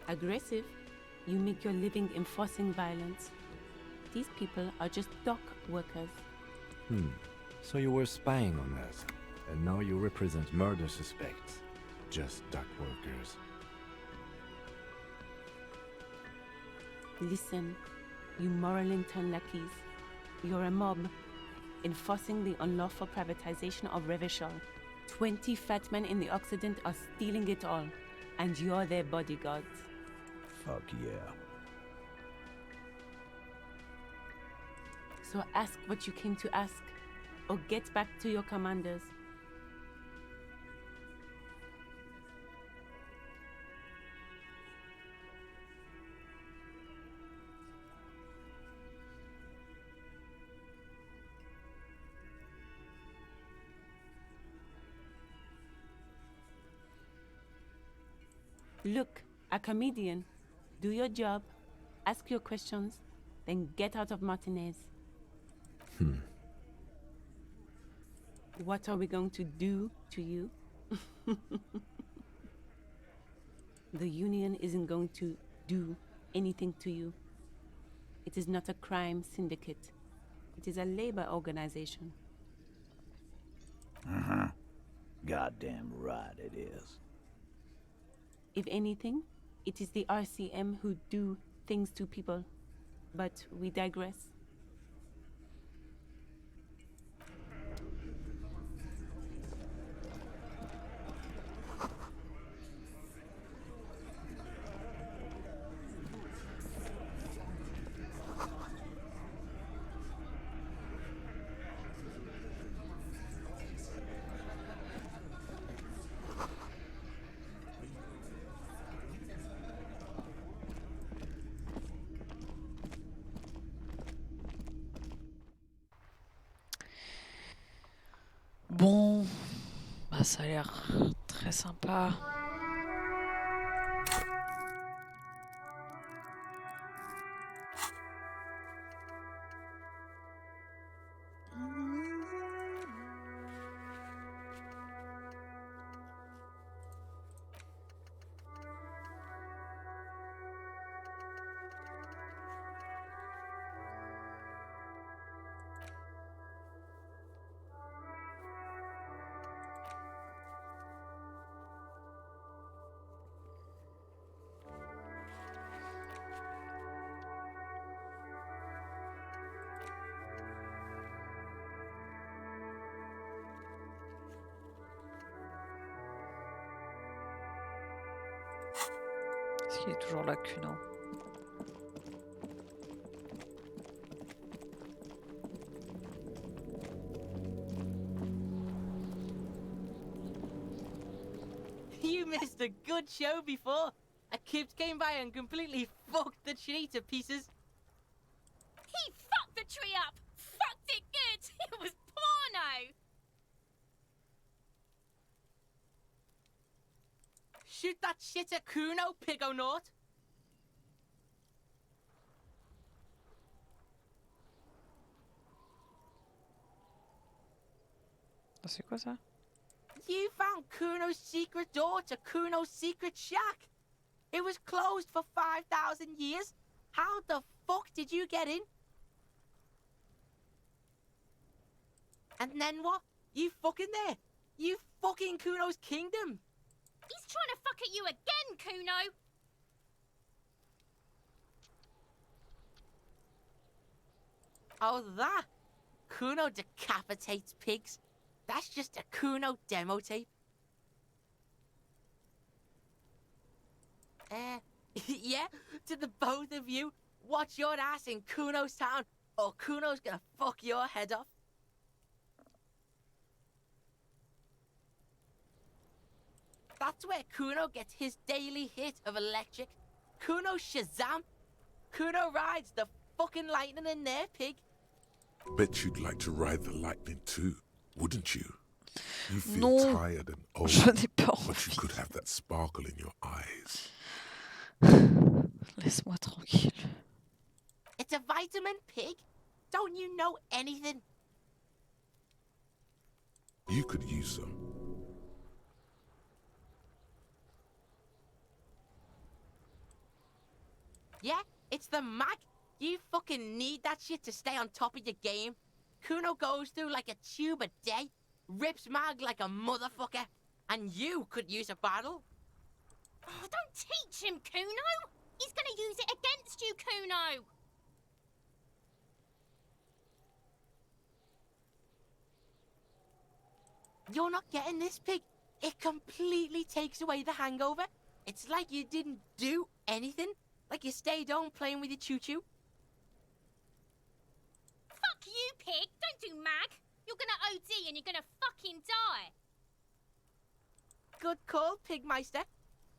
Aggressive, you make your living enforcing violence. These people are just dock workers.
So you were spying on us, and now you represent murder suspects. Just dock workers.
Listen, you moral intern lackeys. You're a mob, enforcing the unlawful privatization of Revachol. 20 fat men in the Occident are stealing it all, and you're their bodyguards.
Fuck yeah.
So ask what you came to ask, or get back to your commanders. Look, a comedian. Do your job, ask your questions, then get out of Martinez. What are we going to do to you? The union isn't going to do anything to you. It is not a crime syndicate. It is a labor organization.
Goddamn right it is.
If anything, it is the RCM who do things to people. But we digress.
Bon, bah ça a l'air très sympa. Est-ce qu'il est toujours là, Kuno?
You missed a good show before. A kid came by and completely fucked the tree to pieces.
He fucked the tree up! Fucked it good! It was porno!
Shoot that shit at Kuno, pigonaut!
C'est quoi ça?
You found Kuno's secret door to Kuno's secret shack. It was closed for 5,000 years. How the fuck did you get in? And then what? You fucking there? You fucking Kuno's kingdom.
He's trying to fuck at you again, Kuno!
Oh, that? Kuno decapitates pigs. That's just a Kuno demo tape. Yeah, to the both of you, watch your ass in Kuno's town, or Kuno's gonna fuck your head off. That's where Kuno gets his daily hit of electric. Kuno Shazam. Kuno rides the fucking lightning in there, pig.
Bet you'd like to ride the lightning too, wouldn't you? You feel
Non,
tired and old,
je n'ai pas
but you
envie.
could have that sparkle in your eyes.
Laisse-moi tranquille.
It's a vitamin, pig. Don't you know anything?
You could use some.
Yeah, it's the mag. You fucking need that shit to stay on top of your game. Kuno goes through like a tube a day, rips mag like a motherfucker, and you could use a battle.
Oh, don't teach him, Kuno! He's gonna use it against you, Kuno!
You're not getting this, pig. It completely takes away the hangover. It's like you didn't do anything. Like you stayed home playing with your choo-choo.
Fuck you, pig! Don't do mag! You're gonna OD and you're gonna fucking die!
Good call, Pigmeister.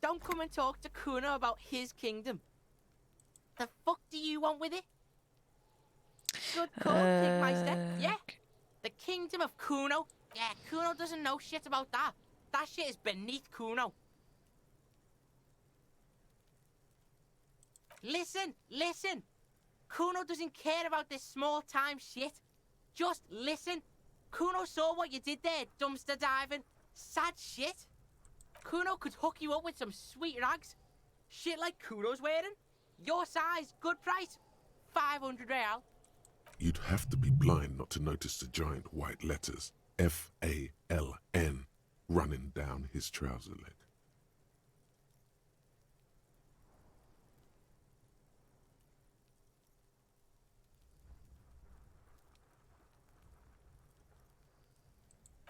Don't come and talk to Kuno about his kingdom. The fuck do you want with it? Good call, Pigmeister. Yeah? The kingdom of Kuno? Yeah, Kuno doesn't know shit about that. That shit is beneath Kuno. Listen, listen. Kuno doesn't care about this small-time shit. Just listen. Kuno saw what you did there, dumpster diving. Sad shit. Kuno could hook you up with some sweet rags. Shit like Kuno's wearing. Your size, good price. 500 real.
You'd have to be blind not to notice the giant white letters F-A-L-N running down his trouser leg.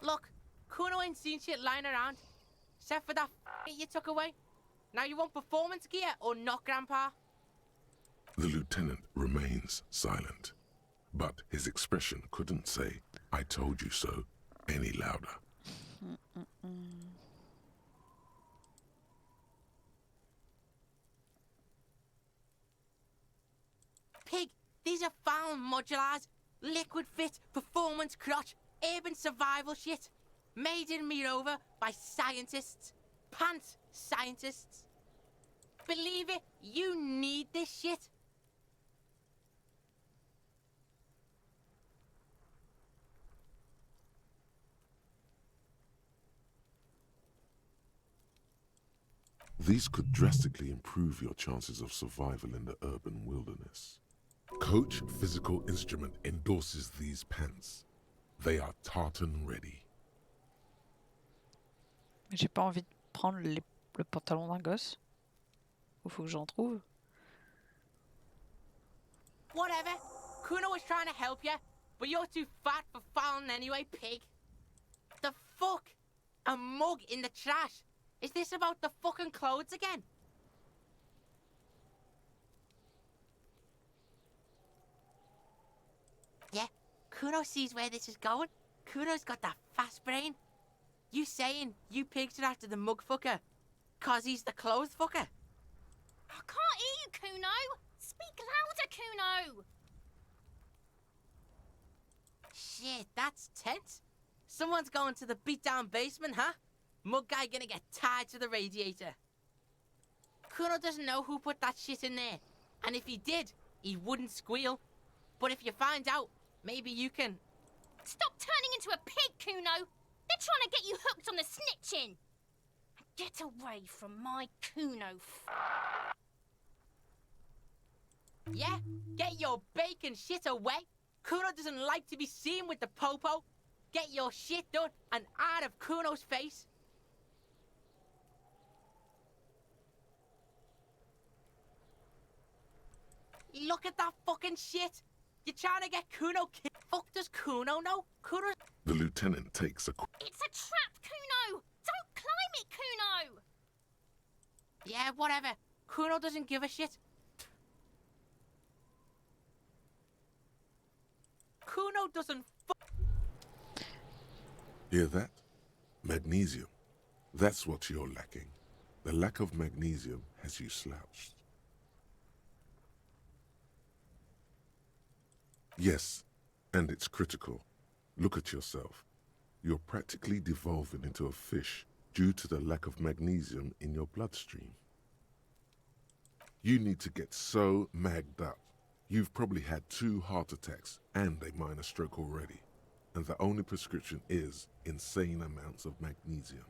Look, Kuno ain't seen shit lying around. Except for that you took away. Now you want performance gear or not, Grandpa?
The lieutenant remains silent, but his expression couldn't say, "I told you so," any louder.
Pig, these are found modulars. Liquid fit, performance crotch, urban survival shit. Made in Mirova by scientists. Pants scientists. Believe it, you need this shit.
These could drastically improve your chances of survival in the urban wilderness. Coach Physical Instrument endorses these pants. They are tartan ready.
J'ai pas envie de prendre le pantalon d'un gosse. Ou faut que j'en trouve.
Whatever. Kuno was trying to help you, but you're too fat for fouling anyway, pig. The fuck? A mug in the trash? Is this about the fucking clothes again? Yeah, Kuno sees where this is going. Kuno's got that fast brain. You saying you pigs are after the mug fucker? Cause he's the clothes fucker?
I can't hear you, Kuno! Speak louder, Kuno!
Shit, that's tense. Someone's going to the beat-down basement, huh? Mug guy gonna get tied to the radiator. Kuno doesn't know who put that shit in there. And if he did, he wouldn't squeal. But if you find out, maybe you can...
Stop turning into a pig, Kuno! They're trying to get you hooked on the snitching! Get away from my Kuno.
Yeah? Get your bacon shit away. Kuno doesn't like to be seen with the popo. Get your shit done and out of Kuno's face. Look at that fucking shit. You're trying to get Kuno killed. Fuck does Kuno know? Kuno...
The lieutenant takes a
It's a trap, Kuno! Don't climb it, Kuno!
Yeah, whatever. Kuno doesn't give a shit. Kuno doesn't
Hear that? Magnesium. That's what you're lacking. The lack of magnesium has you slouched. Yes, and it's critical. Look at yourself. You're practically devolving into a fish due to the lack of magnesium in your bloodstream. You need to get so magged up. You've probably had 2 heart attacks and a minor stroke already, and the only prescription is insane amounts of magnesium.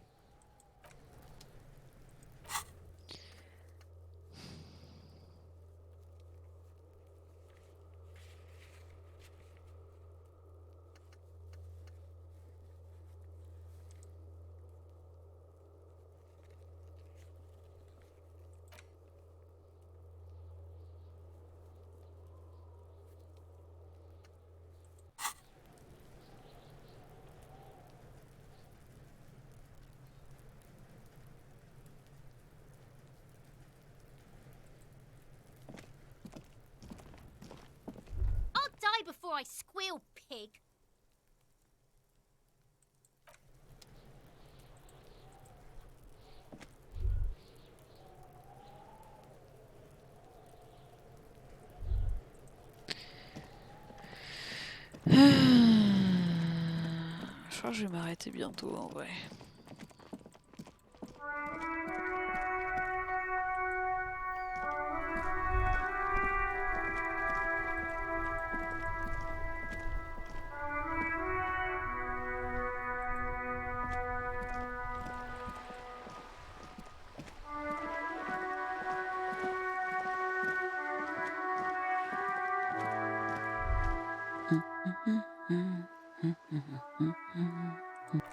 I'll die before I squeal, pig.
Je crois que je vais m'arrêter bientôt en vrai.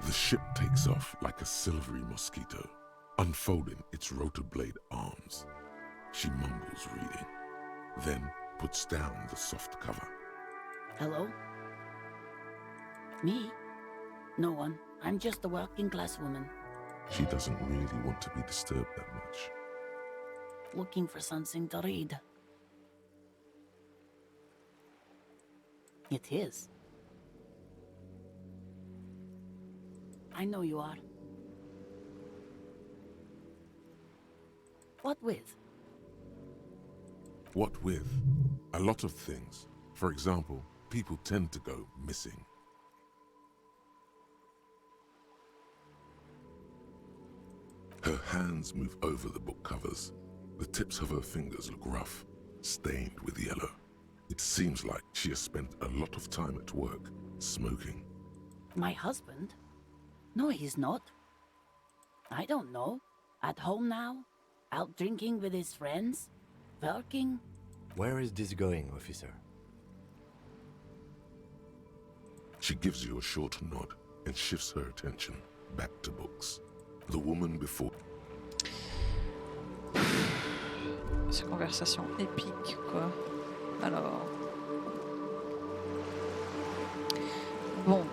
The ship takes off like a silvery mosquito, unfolding its rotor blade arms. She mumbles reading, then puts down the soft cover.
Hello? Me? No one. I'm just a working class woman.
She doesn't really want to be disturbed that much.
Looking for something to read. It is. I know you are. What with?
What with? A lot of things. For example, people tend to go missing. Her hands move over the book covers. The tips of her fingers look rough, stained with yellow. It seems like she has spent a lot of time at work, smoking.
My husband? No, he's not. I don't know. At home now? Out drinking with his friends? Working?
Where is this going, officer?
She gives you a short nod and shifts her attention back to books. The woman before.
Ces conversations épiques, quoi. Alors. Bon.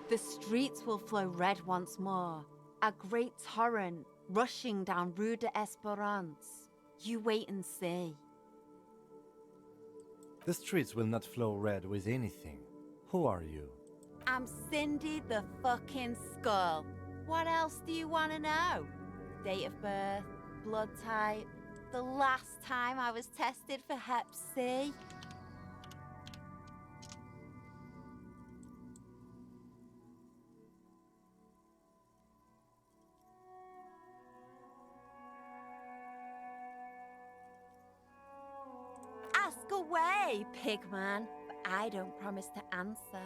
The streets will flow red once more, a great torrent rushing down Rue de Espérance. You wait and see.
The streets will not flow red with anything. Who are you?
I'm Cindy the fucking Skull. What else do you want to know? Date of birth, blood type, the last time I was tested for Hep C. Ask away, pigman, but I don't promise to answer.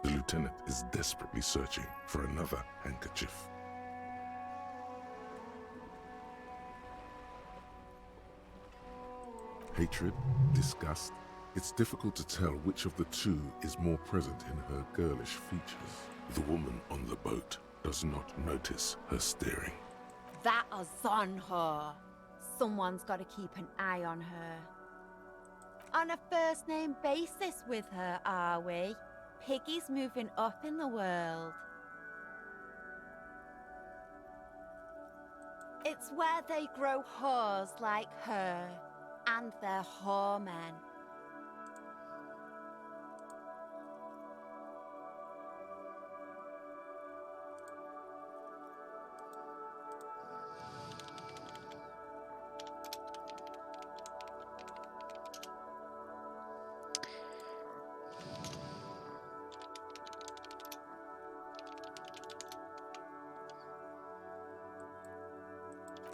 The lieutenant is desperately searching for another handkerchief. Hatred, disgust. It's difficult to tell which of the two is more present in her girlish features. The woman on the boat does not notice her staring.
That is on her. Someone's got to keep an eye on her. On a first-name basis with her, are we? Piggy's moving up in the world. It's where they grow whores like her and their whoremen.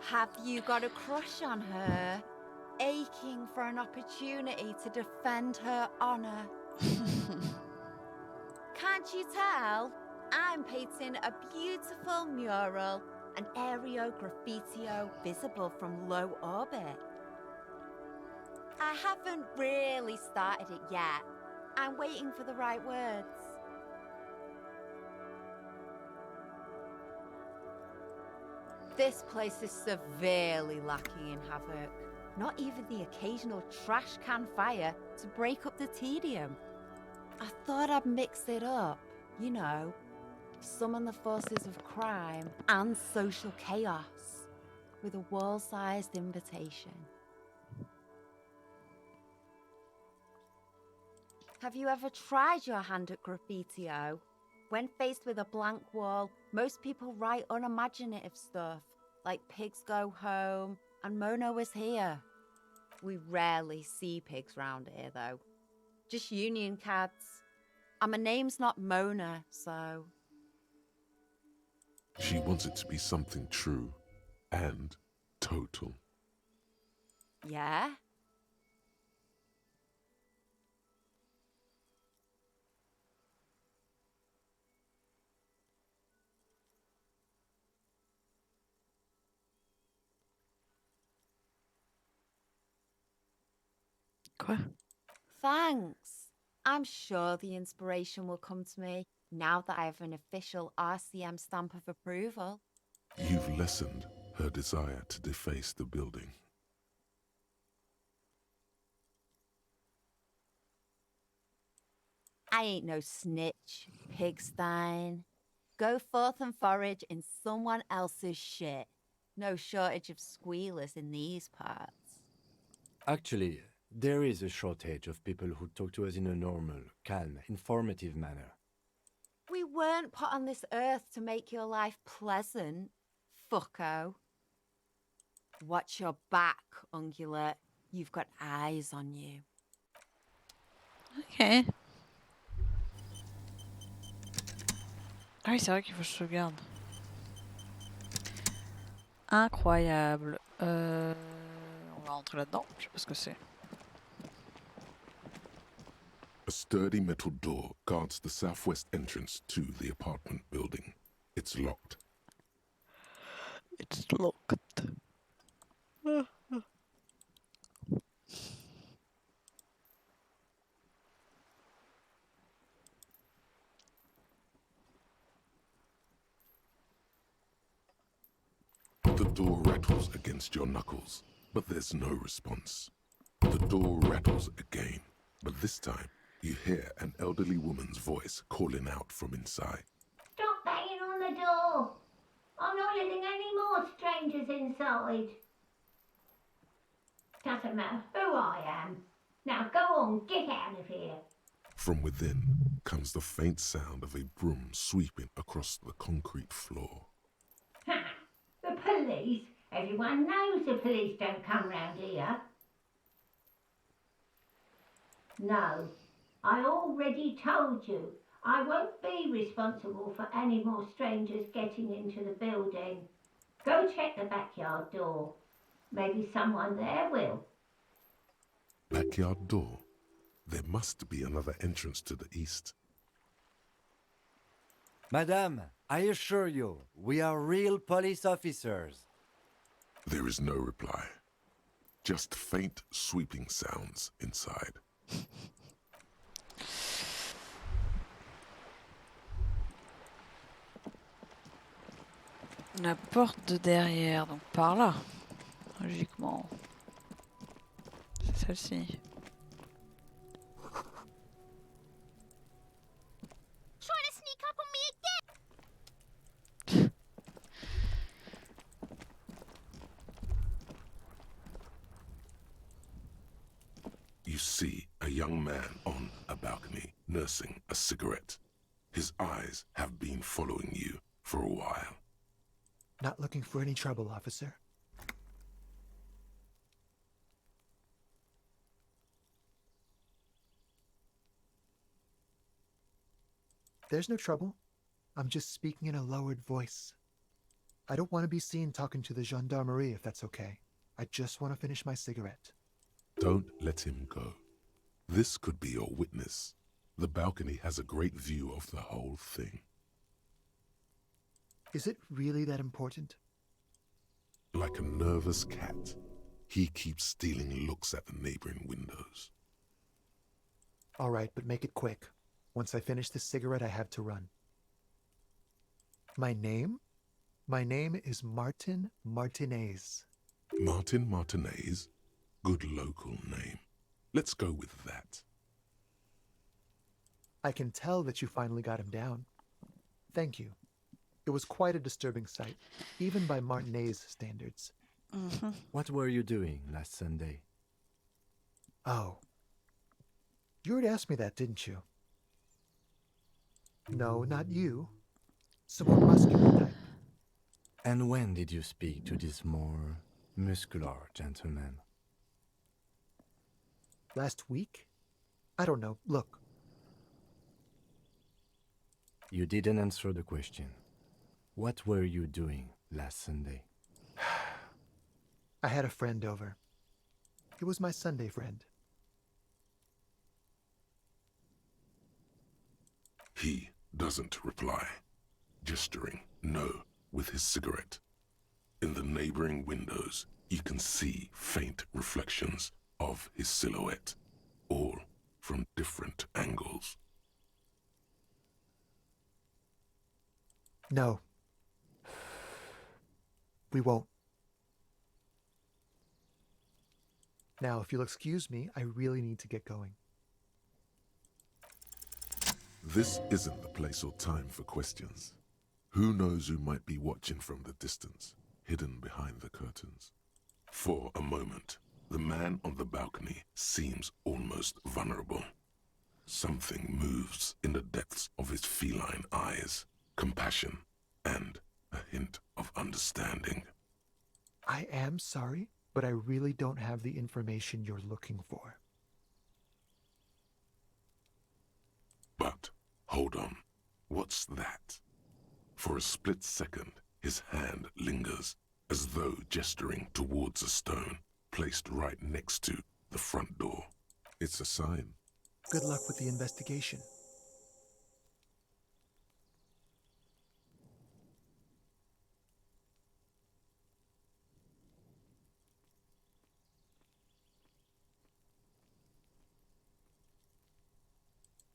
Have you got a crush on her? Aching for an opportunity to defend her honor? Can't you tell? I'm painting a beautiful mural, an aereo graffitio visible from low orbit. I haven't really started it yet. I'm waiting for the right words. This place is severely lacking in havoc. Not even the occasional trash can fire to break up the tedium. I thought I'd mix it up, you know, summon the forces of crime and social chaos with a wall-sized invitation. Have you ever tried your hand at graffitio? When faced with a blank wall, most people write unimaginative stuff, like pigs go home and Mona was here. We rarely see pigs round here, though. Just union cats. And my name's not Mona, so...
She wants it to be something true and total.
Yeah?
Quoi?
Thanks. I'm sure the inspiration will come to me now that I have an official RCM stamp of approval.
You've lessened her desire to deface the building.
I ain't no snitch, pigstein. Go forth and forage in someone else's shit. No shortage of squealers in these parts.
Actually, there is a shortage of people who talk to us in a normal, calm, informative manner.
We weren't put on this earth to make your life pleasant, fucko. Watch your back, ungulate. You've got eyes on you.
Ok. Ah oui, c'est vrai qu'il faut que je sauvegarde. Incroyable. On va rentrer là-dedans. Je sais pas ce que c'est.
A sturdy metal door guards the southwest entrance to the apartment building. It's locked.
It's locked.
The door rattles against your knuckles, but there's no response. The door rattles again, but this time you hear an elderly woman's voice calling out from inside.
Stop banging on the door! I'm not letting any more strangers inside. Doesn't matter who I am. Now go on, get out of here.
From within comes the faint sound of a broom sweeping across the concrete floor.
Ha! The police? Everyone knows the police don't come round here. No, I already told you. I won't be responsible for any more strangers getting into the building. Go check the backyard door. Maybe someone there will.
Backyard door? There must be another entrance to the east.
Madame, I assure you, we are real police officers.
There is no reply. Just faint sweeping sounds inside.
La porte de derrière, donc par là, logiquement. C'est celle-ci.
Trying to sneak up on me again!
young man on a balcony nursing a cigarette. His eyes have been following you for a while.
Not looking for any trouble, officer. There's no trouble. I'm just speaking in a lowered voice. I don't want to be seen talking to the gendarmerie if that's okay. I just want to finish my cigarette.
Don't let him go. This could be your witness. The balcony has a great view of the whole thing.
Is it really that important?
Like a nervous cat, he keeps stealing looks at the neighboring windows.
All right, but make it quick. Once I finish this cigarette, I have to run. My name? My name is Martin Martinez.
Martin Martinez? Good local name. Let's go with that.
I can tell that you finally got him down. Thank you. It was quite a disturbing sight, even by Martinez standards.
What were you doing last Sunday?
Oh. You already asked me that, didn't you? No, not you. Some more muscular type.
And when did you speak to this more muscular gentleman?
Last week? I don't know. Look.
You didn't answer the question. What were you doing last Sunday?
I had a friend over. He was my Sunday friend.
He doesn't reply, gesturing no with his cigarette. In the neighboring windows, you can see faint reflections of his silhouette, all from different angles.
No. We won't. Now, if you'll excuse me, I really need to get going.
This isn't the place or time for questions. Who knows who might be watching from the distance, hidden behind the curtains? For a moment, the man on the balcony seems almost vulnerable. Something moves in the depths of his feline eyes, compassion and a hint of understanding.
I am sorry, but I really don't have the information you're looking for.
But, hold on, what's that? For a split second, his hand lingers, as though gesturing towards a stone placed right next to the front door. It's a sign.
Good luck with the investigation.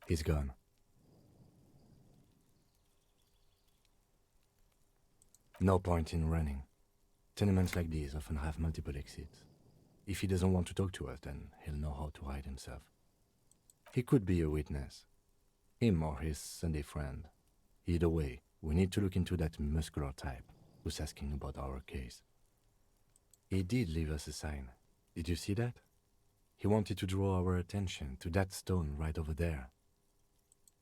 He's gone. No point in running. Tenements like these often have multiple exits. If he doesn't want to talk to us, then he'll know how to hide himself. He could be a witness. Him or his Sunday friend. Either way, we need to look into that muscular type who's asking about our case. He did leave us a sign. Did you see that? He wanted to draw our attention to that stone right over there.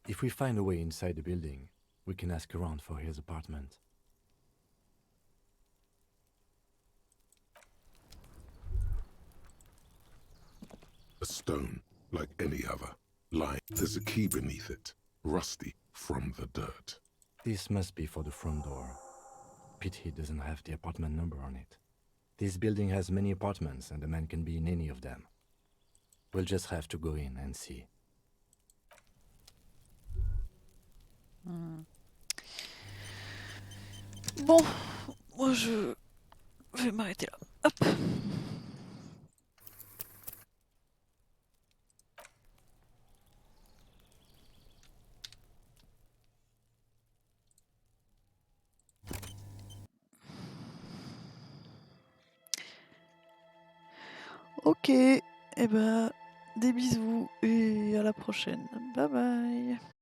If we find a way inside the building, we can ask around for his apartment.
A stone, like any other, lying. There's a key beneath it, rusty from the dirt.
This must be for the front door. Pity doesn't have the apartment number on it. This building has many apartments and the man can be in any of them. We'll just have to go in and see.
Bon, moi je vais m'arrêter là. Hop. Ok, et ben des bisous et à la prochaine. Bye bye.